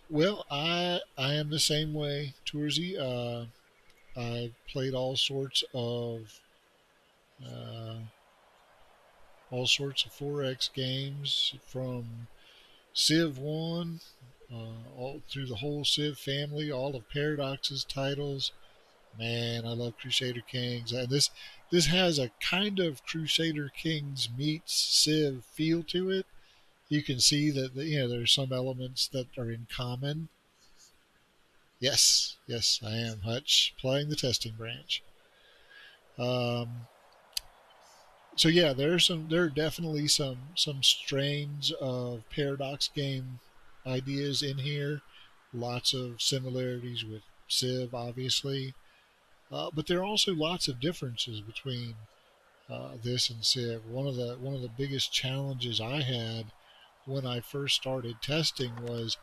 Well, I am the same way, Toursy. I played uh, all sorts of 4X games from Civ 1 all through the whole Civ family, all of Paradox's titles. Man, I love Crusader Kings, and this has a kind of Crusader Kings meets Civ feel to it. You can see that there's some elements that are in common. Yes, yes, I am Hutch playing the testing branch. Um, so yeah, there are definitely some strains of Paradox game ideas in here. Lots of similarities with Civ, obviously, but there are also lots of differences between this and Civ. One of the biggest challenges I had when I first started testing was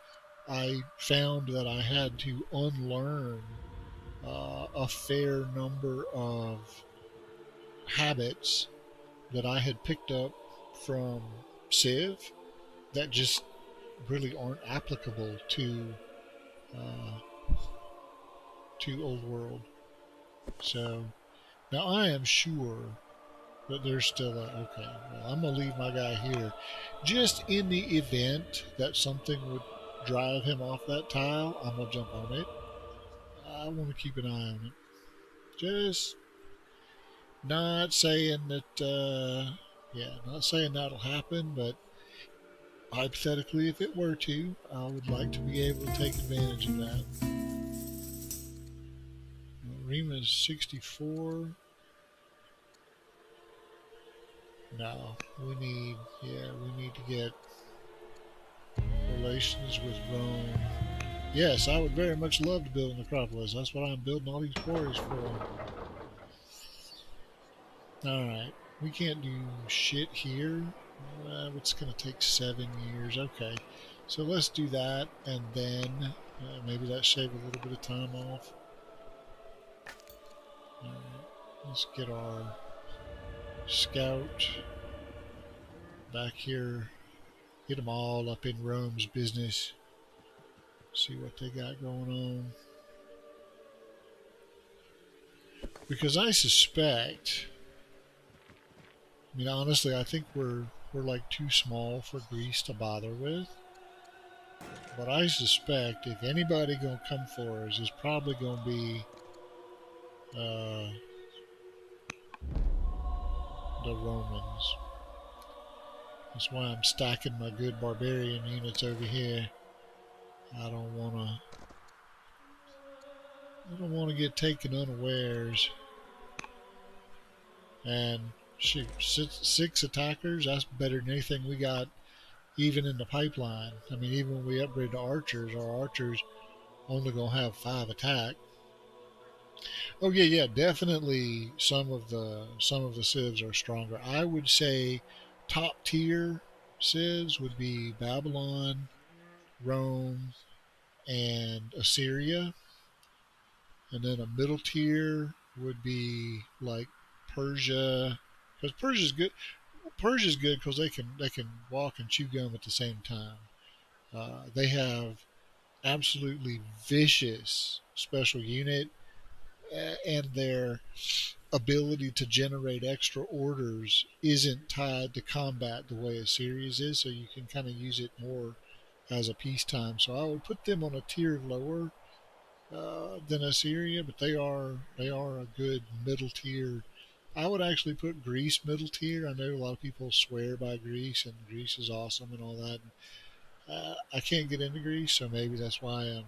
I found that I had to unlearn a fair number of habits that I had picked up from Civ that just really aren't applicable uh, to Old World. So now I am sure that there's still okay. Well, I'm gonna leave my guy here, just in the event that something would drive him off that tile. I'm gonna jump on it. I want to keep an eye on it. Just not saying that. Yeah, not saying that'll happen, but hypothetically, if it were to, I would like to be able to take advantage of that. Rima's 64. No, we need to get relations with Rome. Yes, I would very much love to build an Acropolis. That's what I'm building all these quarries for. Alright, we can't do shit here. It's going to take 7 years. Okay, so let's do that, and then maybe that shave a little bit of time off. Alright, let's get our scout back here. Get them all up in Rome's business. See what they got going on. Because I suspect, I mean, honestly, I think we're like too small for Greece to bother with. But I suspect if anybody gonna come for us, it's probably gonna be the Romans. That's why I'm stacking my good barbarian units over here. I don't wanna get taken unawares. And shoot, six attackers, that's better than anything we got even in the pipeline. I mean, even when we upgrade to archers, our archers only gonna have 5 attack. Oh yeah, definitely some of the civs are stronger. I would say top tier civs would be Babylon, Rome, and Assyria, and then a middle tier would be like Persia, because Persia's good because they can walk and chew gum at the same time. They have absolutely vicious special unit, and their ability to generate extra orders isn't tied to combat the way Assyria's is, so you can kind of use it more as a peacetime. So I would put them on a tier lower than Assyria, but they are a good middle tier. I would actually put Greece middle tier. I know a lot of people swear by Greece, and Greece is awesome and all that. I can't get into Greece, so maybe that's why I'm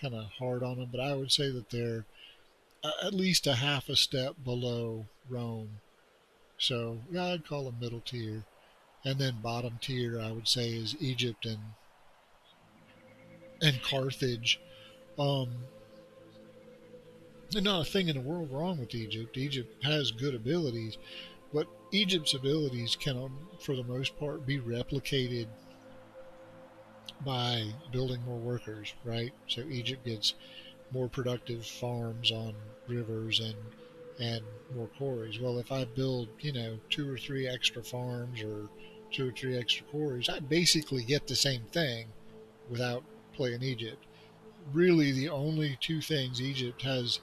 kind of hard on them. But I would say that they're at least a half a step below Rome. So yeah, I'd call them middle tier. And then bottom tier, I would say, is Egypt and Carthage. Um, and not a thing in the world wrong with Egypt. Egypt has good abilities, but Egypt's abilities can, for the most part, be replicated by building more workers, right? So Egypt gets more productive farms on rivers and more quarries. Well, if I build, 2 or 3 extra farms or 2 or 3 extra quarries, I basically get the same thing without playing Egypt. Really, the only 2 things Egypt has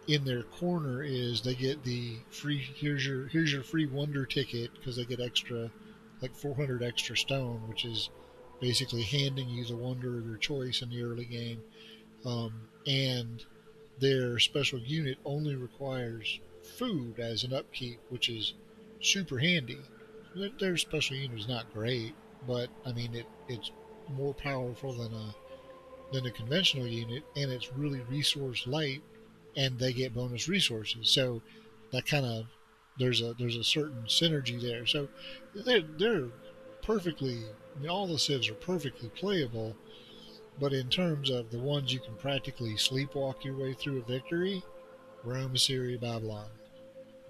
in their corner is they get the free here's your free wonder ticket because they get extra like 400 extra stone, which is basically handing you the wonder of your choice in the early game. And their special unit only requires food as an upkeep, which is super handy. Their special unit is not great, but I mean it's more powerful than a conventional unit, and it's really resource light, and they get bonus resources. So that kind of there's a certain synergy there. So they're perfectly. I mean, all the civs are perfectly playable, but in terms of the ones you can practically sleepwalk your way through a victory, Rome, Assyria, Babylon,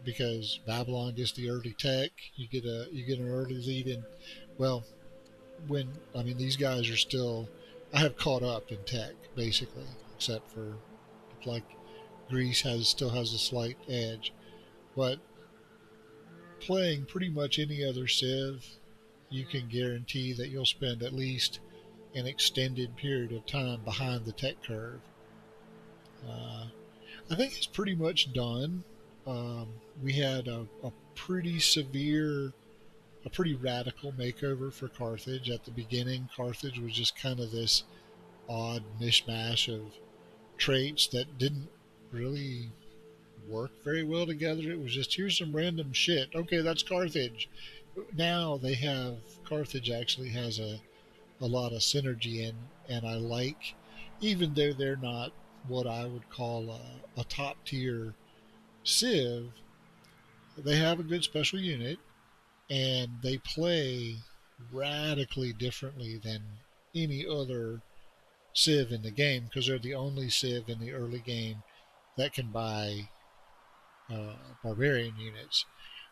because Babylon gets the early tech. You get an early lead in. Well, when I mean these guys are still. I have caught up in tech basically, except for like Greece still has a slight edge. But playing pretty much any other Civ, you can guarantee that you'll spend at least an extended period of time behind the tech curve. Uh, I think it's pretty much done. Um, we had a pretty severe, a pretty radical makeover for Carthage. At the beginning, Carthage was just kind of this odd mishmash of traits that didn't really work very well together. It was just, here's some random shit. Okay, that's Carthage. Now they have, Carthage actually has a lot of synergy in, and I like, even though they're not what I would call a top tier Civ, they have a good special unit and they play radically differently than any other Civ in the game because they're the only Civ in the early game that can buy barbarian units,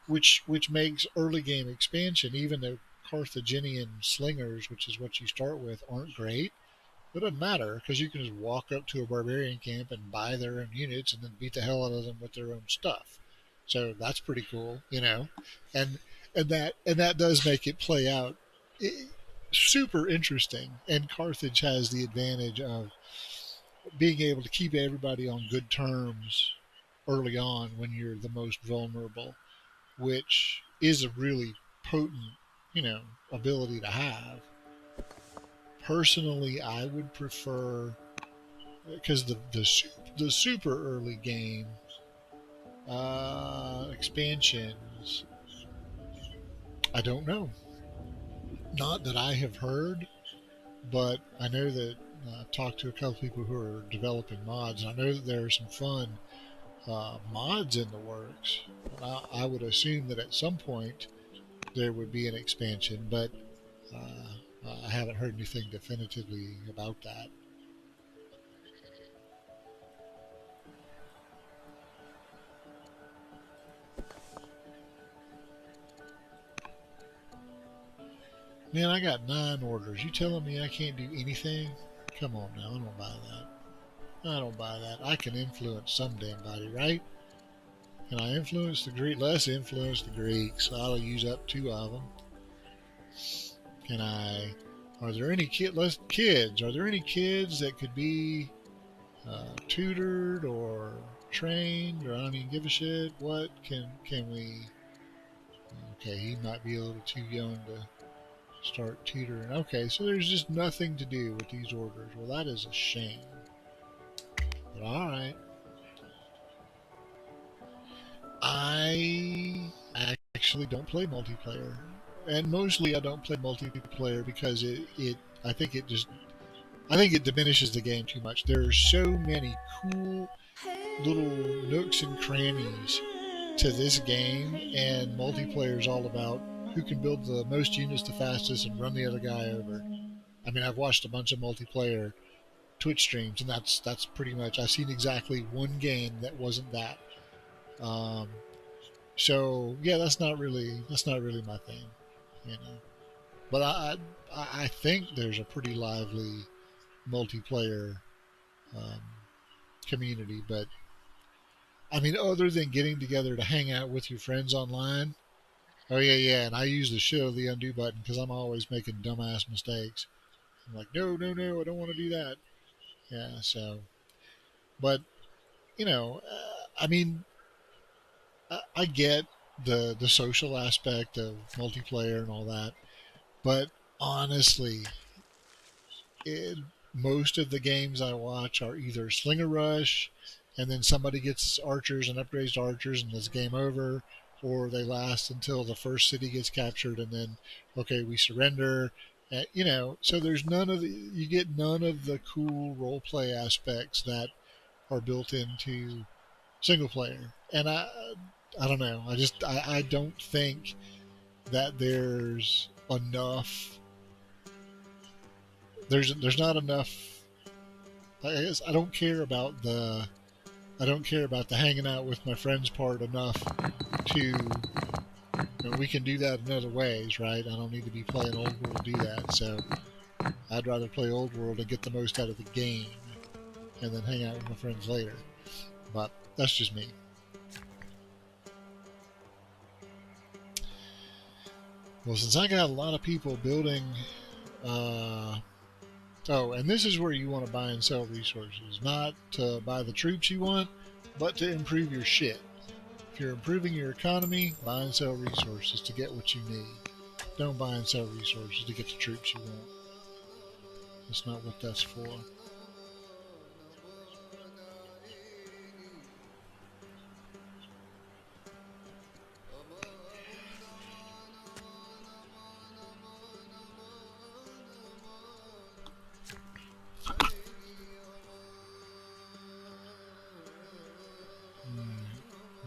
which makes early game expansion, even though Carthaginian slingers, which is what you start with, aren't great. It doesn't matter because you can just walk up to a barbarian camp and buy their own units and then beat the hell out of them with their own stuff. So that's pretty cool, you know, and and that does make it play out super interesting. And Carthage has the advantage of being able to keep everybody on good terms early on when you're the most vulnerable, which is a really potent, you know, ability to have. Personally, I would prefer because the super early game expansions, I don't know. Not that I have heard, but I know that I've talked to a couple people who are developing mods. I know that there are some fun mods in the works. I would assume that at some point there would be an expansion, but I haven't heard anything definitively about that. Man, I got 9 orders. You telling me I can't do anything? Come on now, I don't buy that. I don't buy that. I can influence some damn body, right? Can I influence the Greek? Let's influence the Greeks. I'll use up 2 of them. Can I? Are there any kids? Are there any kids that could be tutored or trained, or I don't even give a shit? What can we? Okay, he might be a little too young to start tutoring. Okay, so there's just nothing to do with these orders. Well, that is a shame. But all right, I actually don't play multiplayer, and mostly I don't play multiplayer because it I think it just I think it diminishes the game too much. There are so many cool little nooks and crannies to this game, and multiplayer is all about who can build the most units the fastest and run the other guy over. I mean, I've watched a bunch of multiplayer Twitch streams, and that's pretty much. I've seen exactly one game that wasn't that. Um, so yeah, that's not really my thing, you know. But I think there's a pretty lively multiplayer um, community. But I mean, other than getting together to hang out with your friends online. Oh yeah, yeah, and I use the shit of the undo button because I'm always making dumbass mistakes. I'm like, no, no, no, I don't want to do that. Yeah, so, but I mean, I get the social aspect of multiplayer and all that, but honestly, it, most of the games I watch are either Slinger Rush, and then somebody gets archers and upgrades to archers, and it's game over, or they last until the first city gets captured, and then okay, we surrender. So there's none of you get none of the cool role play aspects that are built into single player, and I don't know. I don't think that there's not enough. I guess I don't care about the hanging out with my friends part enough to we can do that in other ways, right? I don't need to be playing old world to do that. So I'd rather play old world and get the most out of the game and then hang out with my friends later. But that's just me. Well, since I got a lot of people building, oh, and this is where you want to buy and sell resources, not to buy the troops you want, but to improve your shit. If you're improving your economy, buy and sell resources to get what you need. Don't buy and sell resources to get the troops you want. That's not what that's for.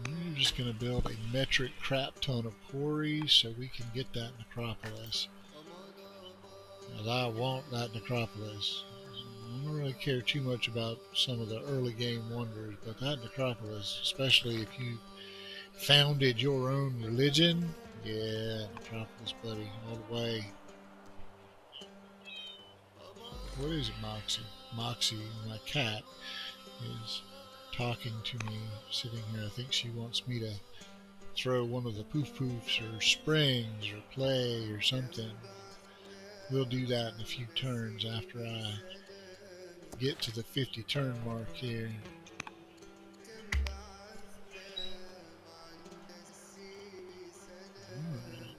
We're just going to build a metric crap ton of quarries so we can get that necropolis. As I want that necropolis. I don't really care too much about some of the early game wonders, but that necropolis, especially if you founded your own religion, yeah, necropolis, buddy, all the way. What is it, Moxie? Moxie, my cat, is talking to me, sitting here. I think she wants me to throw one of the poof poofs or springs or play or something. We'll do that in a few turns after I get to the 50 turn mark here. Alright.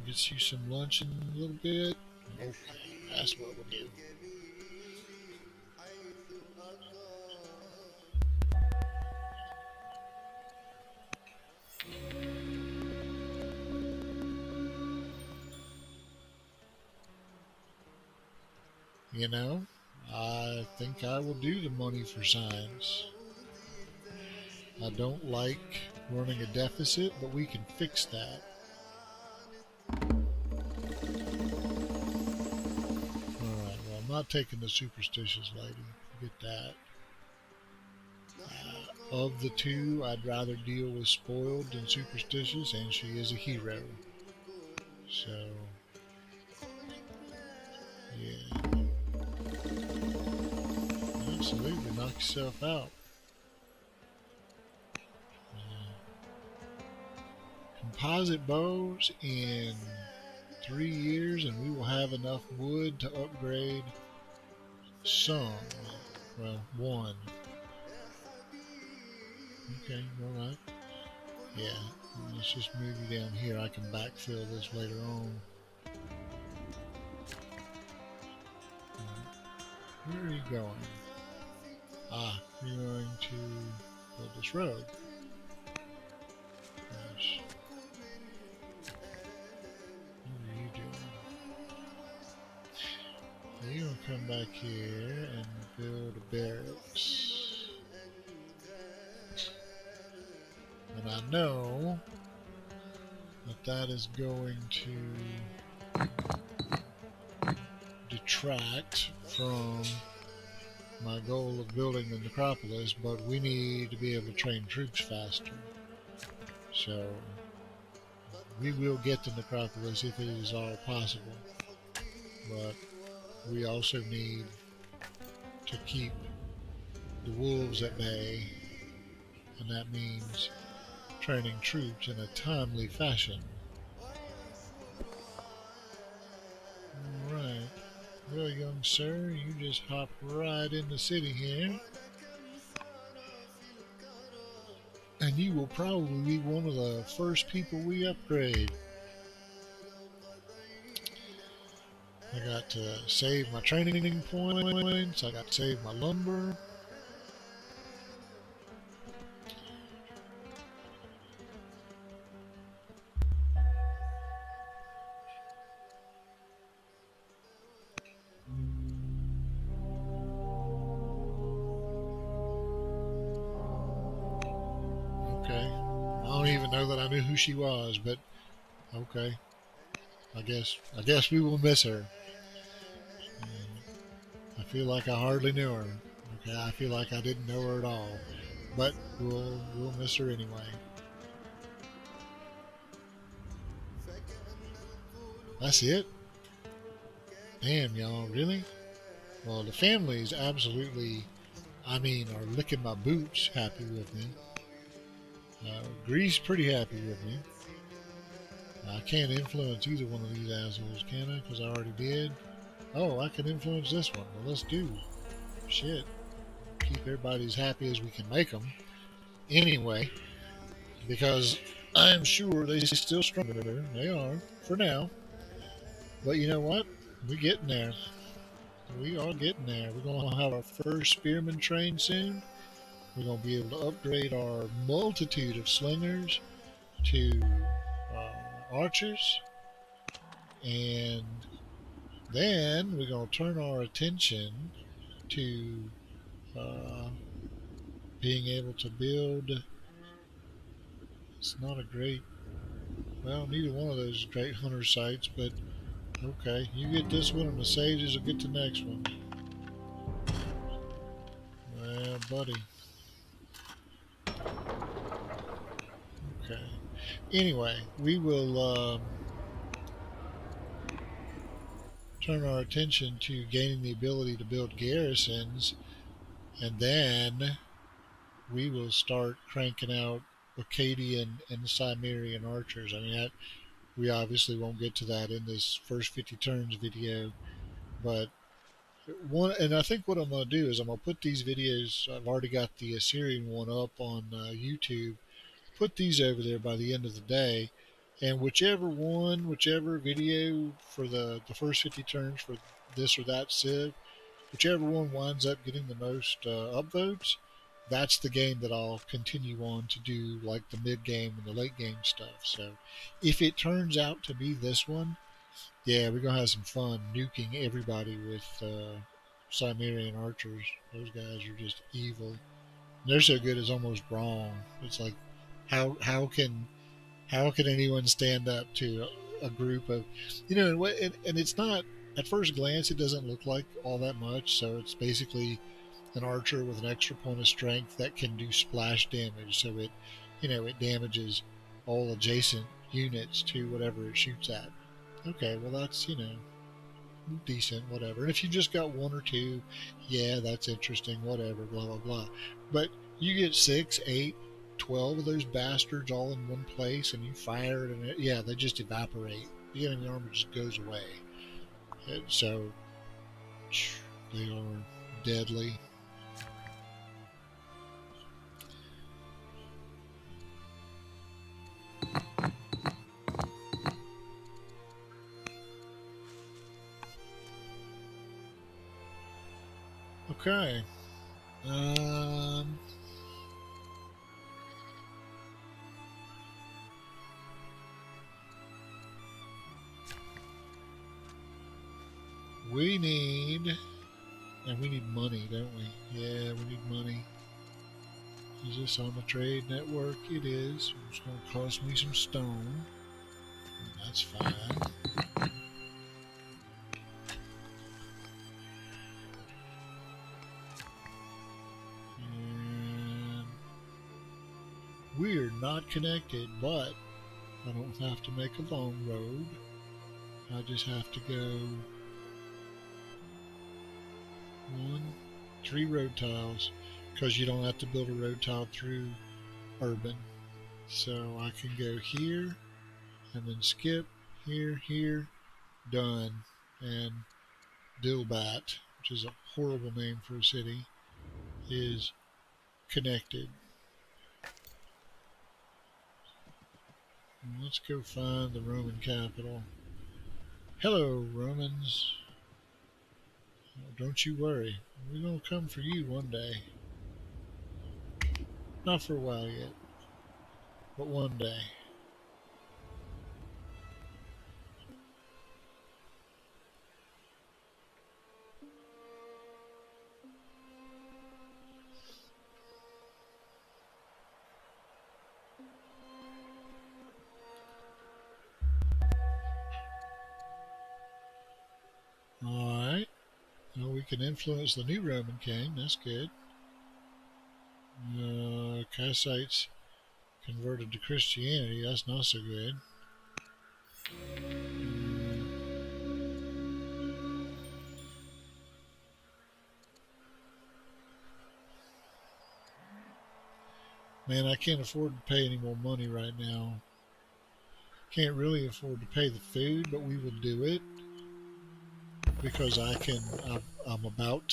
Get you some lunch in a little bit. Okay, that's what we'll do. You know, I think I will do the money for science. I don't like running a deficit, but we can fix that. Alright, well, I'm not taking the superstitious lady. Forget that. Of the two, I'd rather deal with spoiled than superstitious, and she is a hero. So, yeah. Absolutely, knock yourself out. Composite bows in 3 years, and we will have enough wood to upgrade some. Well, one. Okay, alright. Yeah, let's just move you down here. I can backfill this later on. Where are you going? Ah, you're going to build this road. Yes. What are you doing? You're going to come back here and build a barracks. And I know that that is going to detract from my goal of building the necropolis, but we need to be able to train troops faster. So we will get the necropolis if it is all possible, but we also need to keep the wolves at bay, and that means training troops in a timely fashion. Alright. Well, young sir, you just hop right in the city here. And you will probably be one of the first people we upgrade. I got to save my training points. I got to save my lumber. Okay. I don't even know that I knew who she was, but okay. I guess we will miss her. I feel like I hardly knew her. Okay, I feel like I didn't know her at all. But we'll miss her anyway. That's it? Damn, y'all, really? Well, the family's absolutely, are licking my boots happy with me. Greece pretty happy with me. I can't influence either one of these assholes, can I? Because I already did. Oh, I can influence this one. Well, let's do. Shit. Keep everybody as happy as we can make them. Anyway, because I am sure they still stronger. They are, for now. But you know what? We're getting there. We are getting there. We're going to have our first spearman train soon. We're going to be able to upgrade our multitude of slingers to archers. And then we're going to turn our attention to uh, being able to build. It's not a great, well, neither one of those is great hunter sites, but okay, you get this one and the sages will get the next one. Well, buddy. Okay. Anyway, we will turn our attention to gaining the ability to build garrisons, and then we will start cranking out Acadian and Cimmerian archers. I mean, we obviously won't get to that in this first 50 turns video, but one, and I think what I'm going to do is I'm going to put these videos. I've already got the Assyrian one up on YouTube. Put these over there by the end of the day, and whichever video for the first 50 turns for this or that civ, whichever one winds up getting the most upvotes, that's the game that I'll continue on to do, like the mid game and the late game stuff. So if it turns out to be this one, yeah, we're gonna have some fun nuking everybody with Cimmerian archers. Those guys are just evil. They're so good it's almost wrong. It's like how can anyone stand up to a group of, and it's not, at first glance it doesn't look like all that much. So it's basically an archer with an extra point of strength that can do splash damage. So it damages all adjacent units to whatever it shoots at. Okay, well that's decent, whatever. And if you just got one or two, yeah, that's interesting, whatever, blah blah blah. But you get 6, 8, 12 of those bastards all in one place, and you fire it, and yeah, they just evaporate. The enemy armor just goes away. And so they are deadly. Okay. We need, and we need money, don't we? Yeah, we need money. Is this on the trade network? It is. It's going to cost me some stone. That's fine. And we're not connected, but I don't have to make a long road. I just have to go 3 road tiles, because you don't have to build a road tile through urban. So I can go here and then skip here, done. And Dilbat, which is a horrible name for a city, is connected. Let's go find the Roman capital. Hello, Romans. Don't you worry. We're going to come for you one day. Not for a while yet, but one day. Alright. Well, we can influence the new Roman king. That's good. Kassites converted to Christianity. That's not so good. Man, I can't afford to pay any more money right now. can't really afford to pay the food, but we will do it because I'm I'm about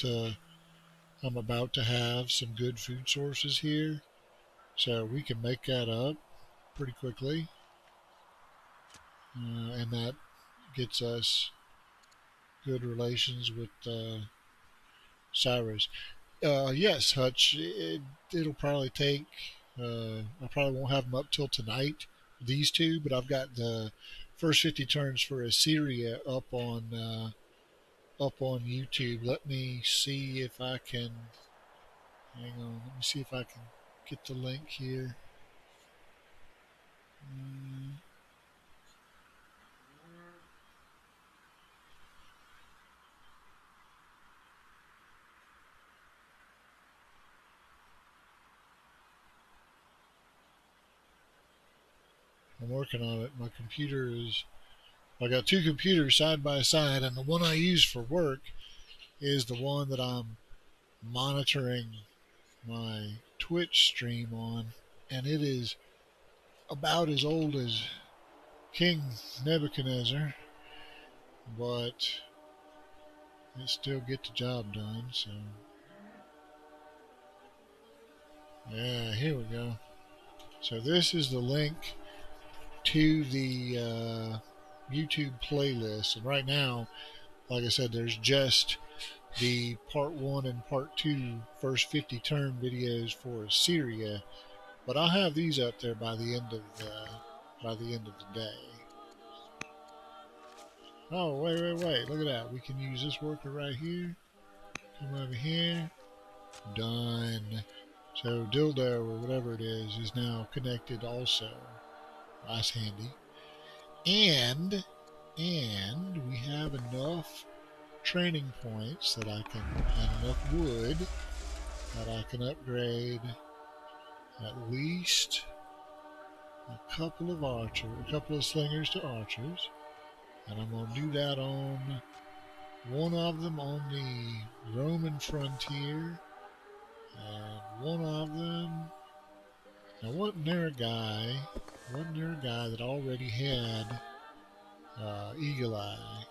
to have some good food sources here, so we can make that up pretty quickly, and that gets us good relations with Cyrus. Yes, Hutch. It'll probably take. I probably won't have them up till tonight. These two, but I've got the first 50 turns for Assyria up on YouTube. Let me see if I can. Hang on. Let me see if I can get the link here. Mm, I'm working on it. My computer is. I got two computers side by side, and the one I use for work is the one that I'm monitoring my Twitch stream on, and it is about as old as King Nebuchadnezzar, but it still get the job done. So yeah, here we go. So this is the link to the YouTube playlist, and right now, like I said, there's just the part 1 and part 2 first 50 turn videos for Assyria, but I'll have these up there by the end of the day. Oh, wait. Look at that. We can use this worker right here. Come over here. Done. So Dildo, or whatever it is now connected also. That's handy. And we have enough training points that and enough wood that I can upgrade at least a couple of slingers to archers. And I'm going to do that on one of them on the Roman frontier, and one of them. Now, wasn't there a guy that already had Eagle Eye?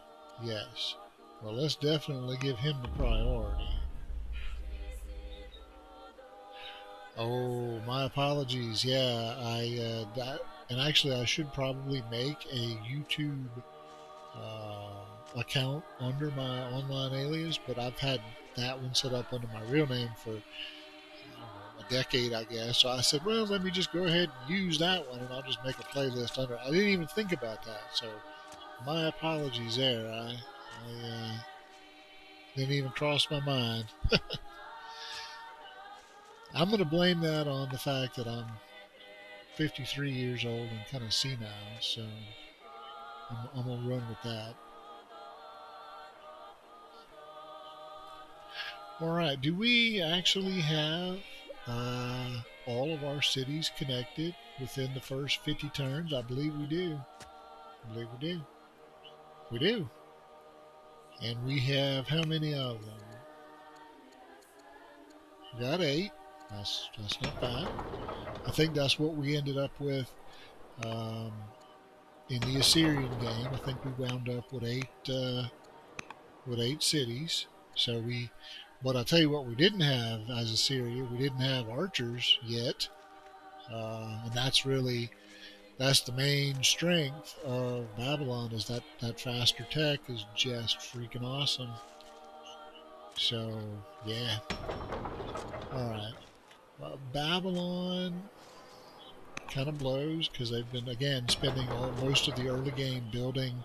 Yes. Well, let's definitely give him the priority. Oh, my apologies. Yeah, and actually, I should probably make a YouTube account under my online alias, but I've had that one set up under my real name for a decade, I guess. So I said, well, let me just go ahead and use that one, and I'll just make a playlist under it. I didn't even think about that, so my apologies there. I didn't even cross my mind. I'm going to blame that on the fact that I'm 53 years old and kind of senile, so I'm going to run with that. All right, do we actually have all of our cities connected within the first 50 turns? I believe we do. We do. And we have how many of them? We got 8. That's not bad. I think that's what we ended up with in the Assyrian game. I think we wound up with 8 cities. So but I'll tell you what we didn't have as Assyria. We didn't have archers yet, and that's the main strength of Babylon, is that faster tech is just freaking awesome. So yeah. All right. Babylon kind of blows because they've been, again, spending most of the early game building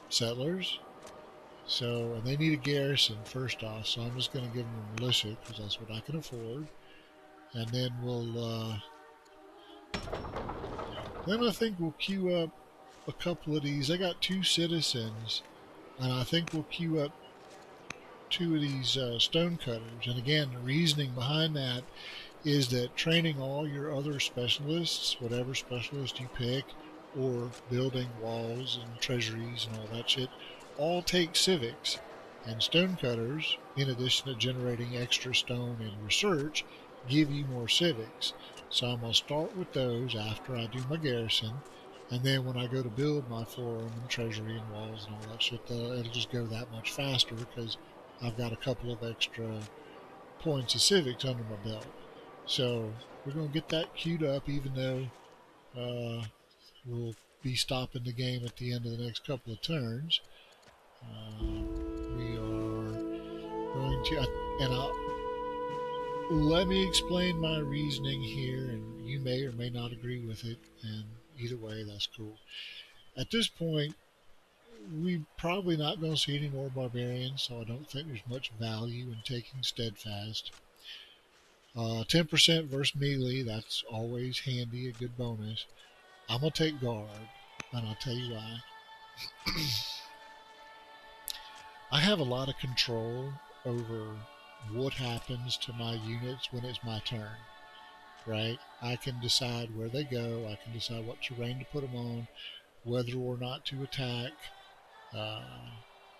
settlers. So, and they need a garrison first off, so I'm just going to give them a militia because that's what I can afford. And then then I think we'll queue up a couple of these. I got 2 citizens, and I think we'll queue up 2 of these stonecutters. And again, the reasoning behind that is that training all your other specialists, whatever specialist you pick, or building walls and treasuries and all that shit, all take civics. And stonecutters, in addition to generating extra stone and research, give you more civics. So I'm going to start with those after I do my garrison. And then when I go to build my forum and treasury and walls and all that shit, it'll just go that much faster because I've got a couple of extra points of civics under my belt. So we're going to get that queued up, even though we'll be stopping the game at the end of the next couple of turns. We are going to, and let me explain my reasoning here, and you may or may not agree with it, and either way, that's cool. At this point, we're probably not going to see any more barbarians, so I don't think there's much value in taking steadfast. 10% versus melee, that's always handy, a good bonus. I'm going to take guard, and I'll tell you why. I have a lot of control over what happens to my units when it's my turn, right? I can decide where they go, I can decide what terrain to put them on, whether or not to attack, uh,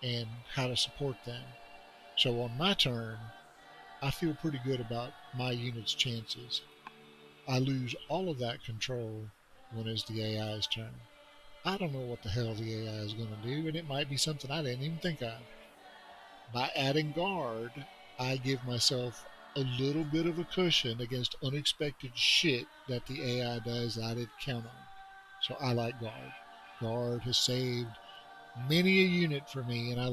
and how to support them. So on my turn, I feel pretty good about my unit's chances. I lose all of that control when it's the AI's turn. I don't know what the hell the AI is going to do, and it might be something I didn't even think of. By adding guard, I give myself a little bit of a cushion against unexpected shit that the AI does that I didn't count on. So I like guard. Guard has saved many a unit for me, and I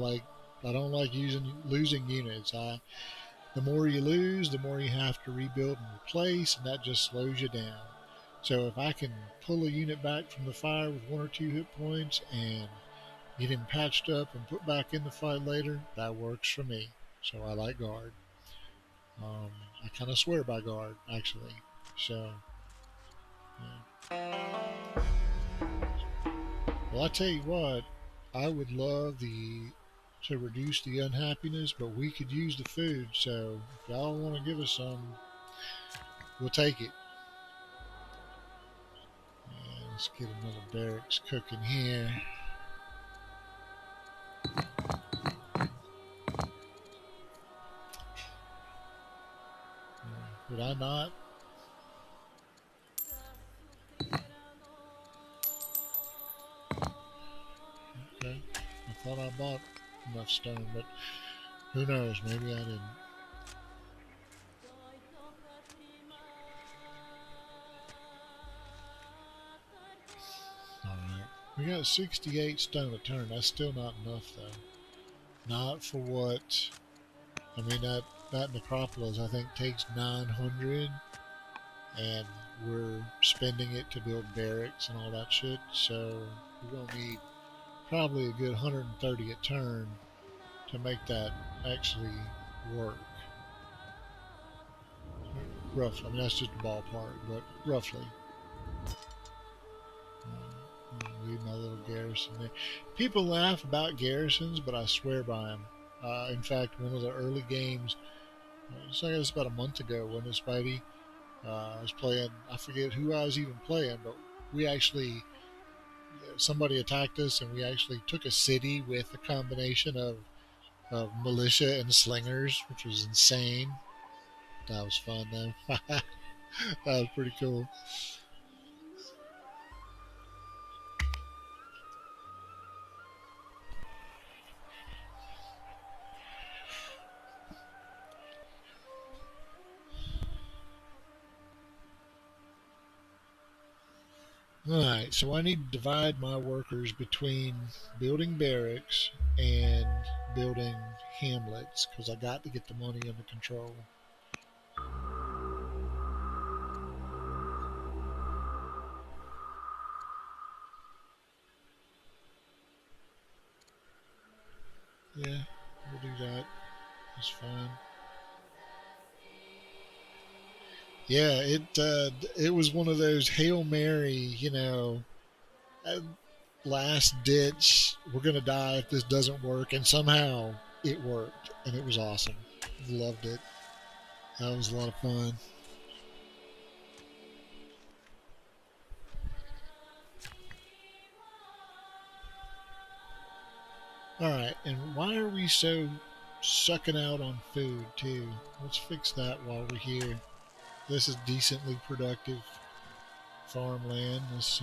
don't like losing units. The more you lose, the more you have to rebuild and replace, and that just slows you down. So if I can pull a unit back from the fire with 1 or 2 hit points and get him patched up and put back in the fight later, that works for me. So I like guard. I kind of swear by guard, actually. So, yeah. Well, I tell you what, I would love to reduce the unhappiness, but we could use the food. So if y'all want to give us some, we'll take it. And let's get another barracks cooking here. Did I not? Okay. I thought I bought enough stone, but who knows? Maybe I didn't. Alright. We got 68 stone a turn. That's still not enough, though. Not for what. I mean, that necropolis, I think, takes 900, and we're spending it to build barracks and all that shit. So we're going to need probably a good 130 a turn to make that actually work. Roughly. I mean, that's just a ballpark, but roughly. Leave my little garrison there. People laugh about garrisons, but I swear by them. In fact, one of the early games, I guess about a month ago, when this Spidey, I was playing, I forget who I was even playing, but we actually, somebody attacked us, and we actually took a city with a combination of militia and slingers, which was insane. That was fun, though. That was pretty cool. Alright, so I need to divide my workers between building barracks and building hamlets because I got to get the money under control. Yeah, we'll do that. That's fine. Yeah, it was one of those Hail Mary, uh, last ditch. We're gonna die if this doesn't work, and somehow it worked, and it was awesome. Loved it. That was a lot of fun. All right, and why are we so sucking out on food too? Let's fix that while we're here. This is decently productive farmland. Let's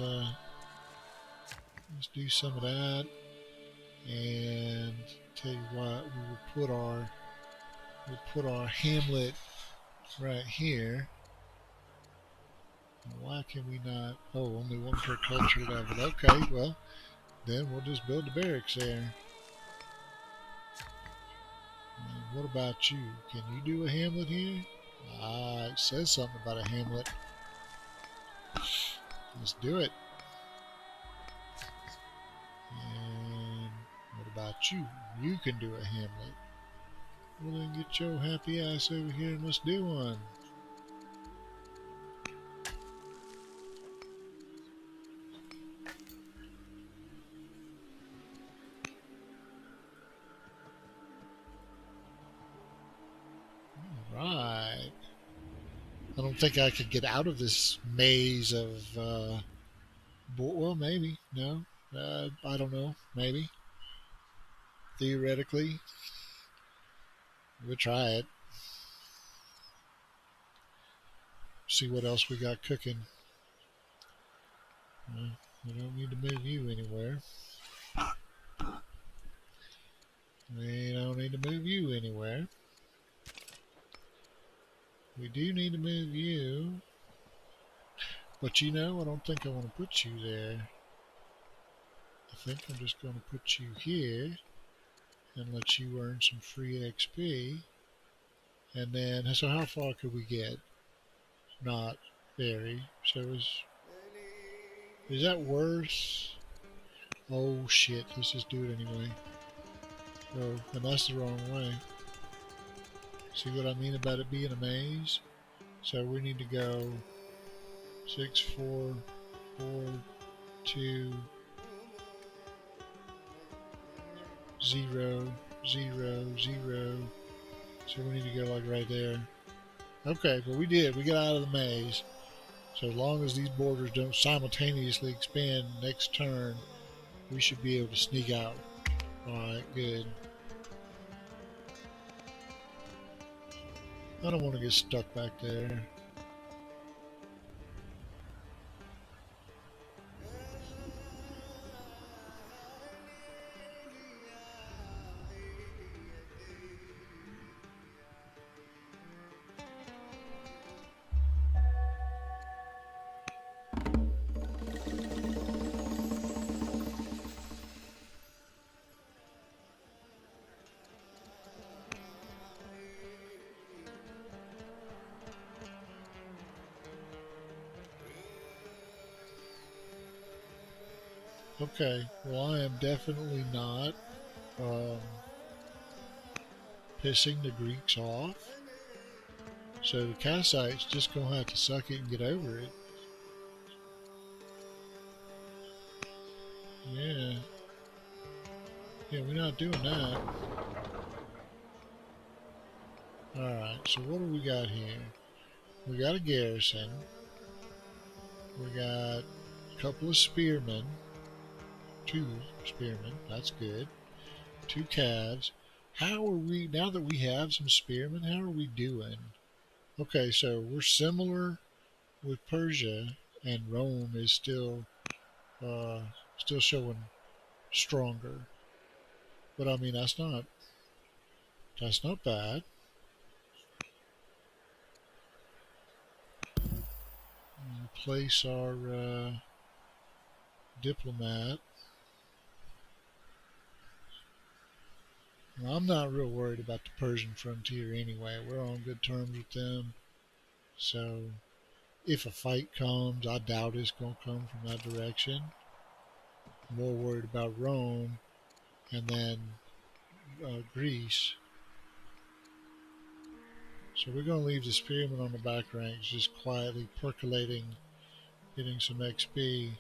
Let's do some of that. And tell you what, we'll put our hamlet right here. Why can we not? Oh, only one per culture level. Okay, well, then we'll just build the barracks there. And what about you? Can you do a hamlet here? Ah, it says something about a hamlet. Let's do it. And what about you? You can do a hamlet. Well, then get your happy ass over here and let's do one. Right. I don't think I could get out of this maze of, well, maybe. No. I don't know. Maybe. Theoretically. We'll try it. See what else we got cooking. We don't need to move you anywhere. We don't need to move you anywhere. We do need to move you. But you know, I don't think I want to put you there. I think I'm just going to put you here and let you earn some free XP. And then, so how far could we get? Not very. So is that worse? Oh shit, let's just do it anyway. Oh, and that's the wrong way. See what I mean about it being a maze? So we need to go 6, 4, 4, 2, 0, 0, 0. So we need to go like right there. Okay, but we did. We got out of the maze. So as long as these borders don't simultaneously expand next turn, we should be able to sneak out. Alright, good. I don't want to get stuck back there. Okay, well I am definitely not pissing the Greeks off. So the Kassites just gonna have to suck it and get over it. Yeah. Yeah, we're not doing that. Alright, so what do we got here? We got a garrison. We got a couple of spearmen. 2 spearmen, that's good. 2 calves. How are we, now that we have some spearmen, how are we doing? Okay, so we're similar with Persia, and Rome is still showing stronger. But I mean, that's not bad. We'll place our diplomat. Well, I'm not real worried about the Persian frontier anyway. We're on good terms with them. So if a fight comes, I doubt it's going to come from that direction. I'm more worried about Rome and then Greece. So we're going to leave the spearmen on the back ranks, just quietly percolating, getting some XP.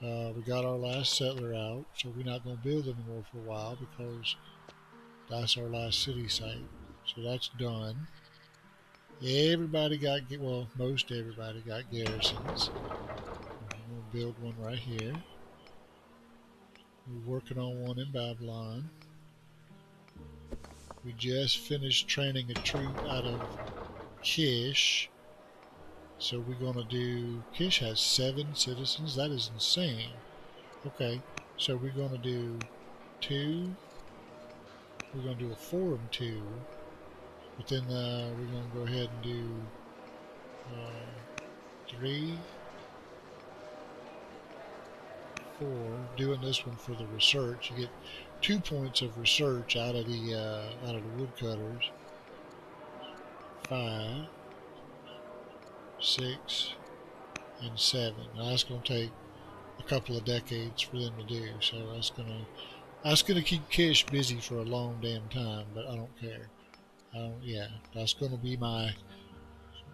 We got our last settler out, so we're not going to build anymore for a while because that's our last city site. So that's done. Everybody got, well, most everybody got garrisons. I'm going to build one right here. We're working on one in Babylon. We just finished training a troop out of Kish. So we're going to do, Kish has 7 citizens. That is insane. Okay, so we're going to do 2. We're going to do a forum 2. But then we're going to go ahead and do 3, 4. Doing this one for the research. You get 2 points of research out of the woodcutters. 5, 6, and 7. Now that's going to take a couple of decades for them to do. So that's gonna keep Kish busy for a long damn time. But I don't care. Yeah, that's going to be my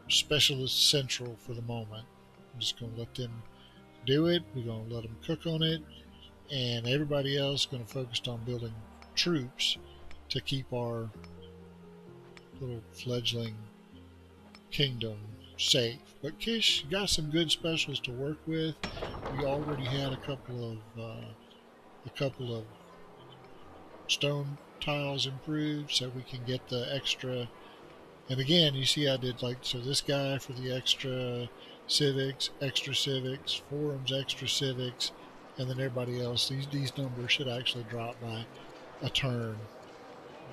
specialist central for the moment. I'm just going to let them do it. We're going to let them cook on it, and everybody else is going to focus on building troops to keep our little fledgling kingdom safe. But Kish got some good specials to work with. We already had a couple of stone tiles improved, so we can get the extra. And again, you see, I did so this guy for the extra civics, forums, extra civics, and then everybody else. These numbers should actually drop by a turn.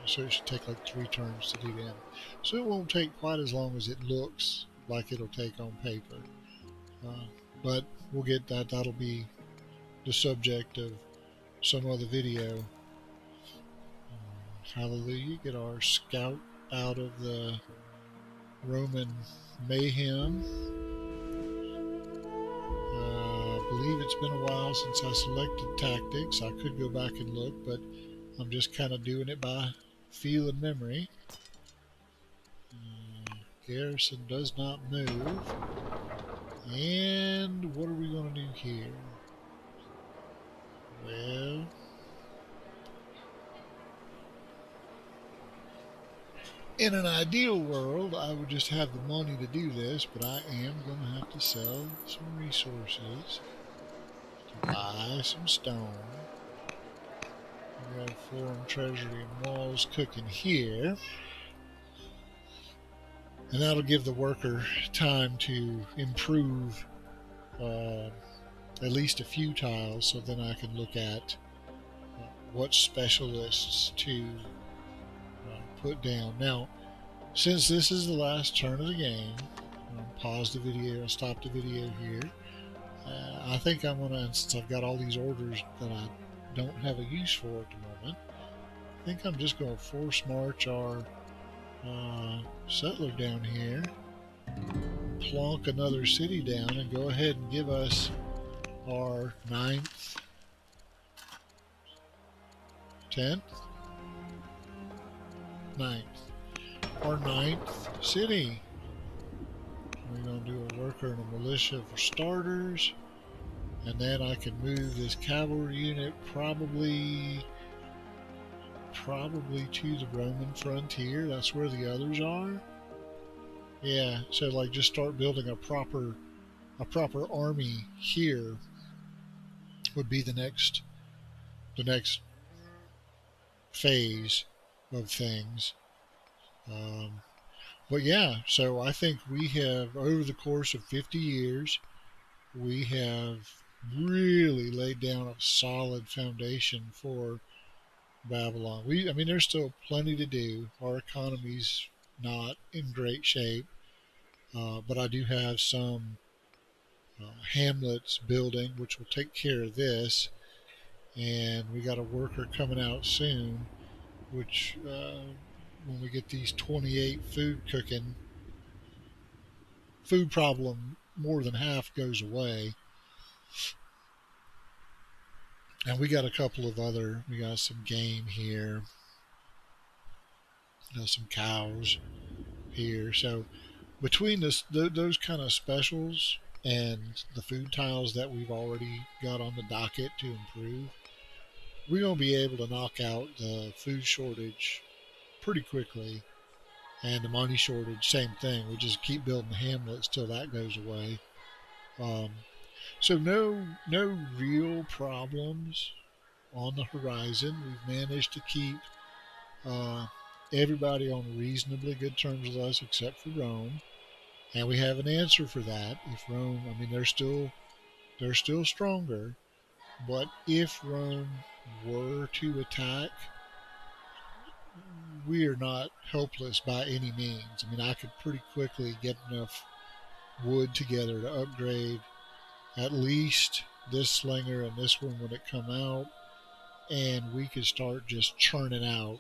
So it should take like 3 turns to do them. So it won't take quite as long as it looks like it'll take on paper. Uh, but we'll get that. That'll be the subject of some other video. Hallelujah. Get our scout out of the Roman mayhem. I believe it's been a while since I selected tactics. I could go back and look, but I'm just kind of doing it by feel and memory. Garrison does not move. And what are we going to do here? Well, in an ideal world, I would just have the money to do this, but I am going to have to sell some resources to buy some stone. We got forum, treasury, and walls cooking here. And that'll give the worker time to improve at least a few tiles, so then I can look at what specialists to put down. Now, since this is the last turn of the game, I'll pause the video, I'll stop the video here. I think I'm going to, since I've got all these orders that I don't have a use for at the moment, I think I'm just going to force march our settler down here, plonk another city down, and go ahead and give us our 9th, 10th, 9th, our 9th city. We're going to do a worker and a militia for starters, and then I can move this cavalry unit probably to the Roman frontier. That's where the others are. Yeah, so like just start building a proper army here would be the next phase of things. But yeah, so I think we have, over the course of 50 years, we have really laid down a solid foundation for Babylon. I mean, there's still plenty to do. Our economy's not in great shape, but I do have some hamlets building, which will take care of this. And we got a worker coming out soon, which when we get these 28 food cooking, food problem more than half goes away. And we got a couple of other, we got some game here, some cows here. So between those kind of specials and the food tiles that we've already got on the docket to improve, we're going to be able to knock out the food shortage pretty quickly. And the money shortage, same thing. We just keep building hamlets till that goes away. So no real problems on the horizon. We've managed to keep everybody on reasonably good terms with us except for Rome, and we have an answer for that. If Rome, I mean, they're still stronger, But if Rome were to attack, we are not helpless by any means. I mean, I could pretty quickly get enough wood together to upgrade at least this slinger and this one when it come out, and we could start just churning out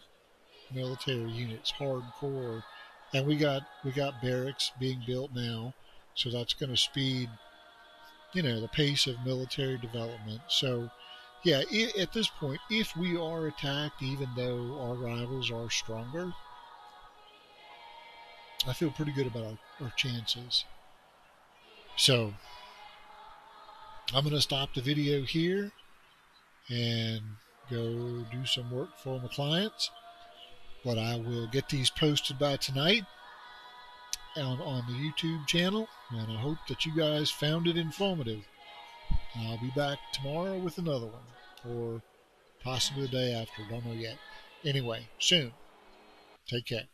military units hardcore. And we got barracks being built now, so that's going to speed the pace of military development. So yeah, at this point, if we are attacked, even though our rivals are stronger, I feel pretty good about our chances. So I'm going to stop the video here and go do some work for my clients. But I will get these posted by tonight on the YouTube channel, and I hope that you guys found it informative. I'll be back tomorrow with another one, or possibly the day after. Don't know yet. Anyway, soon. Take care.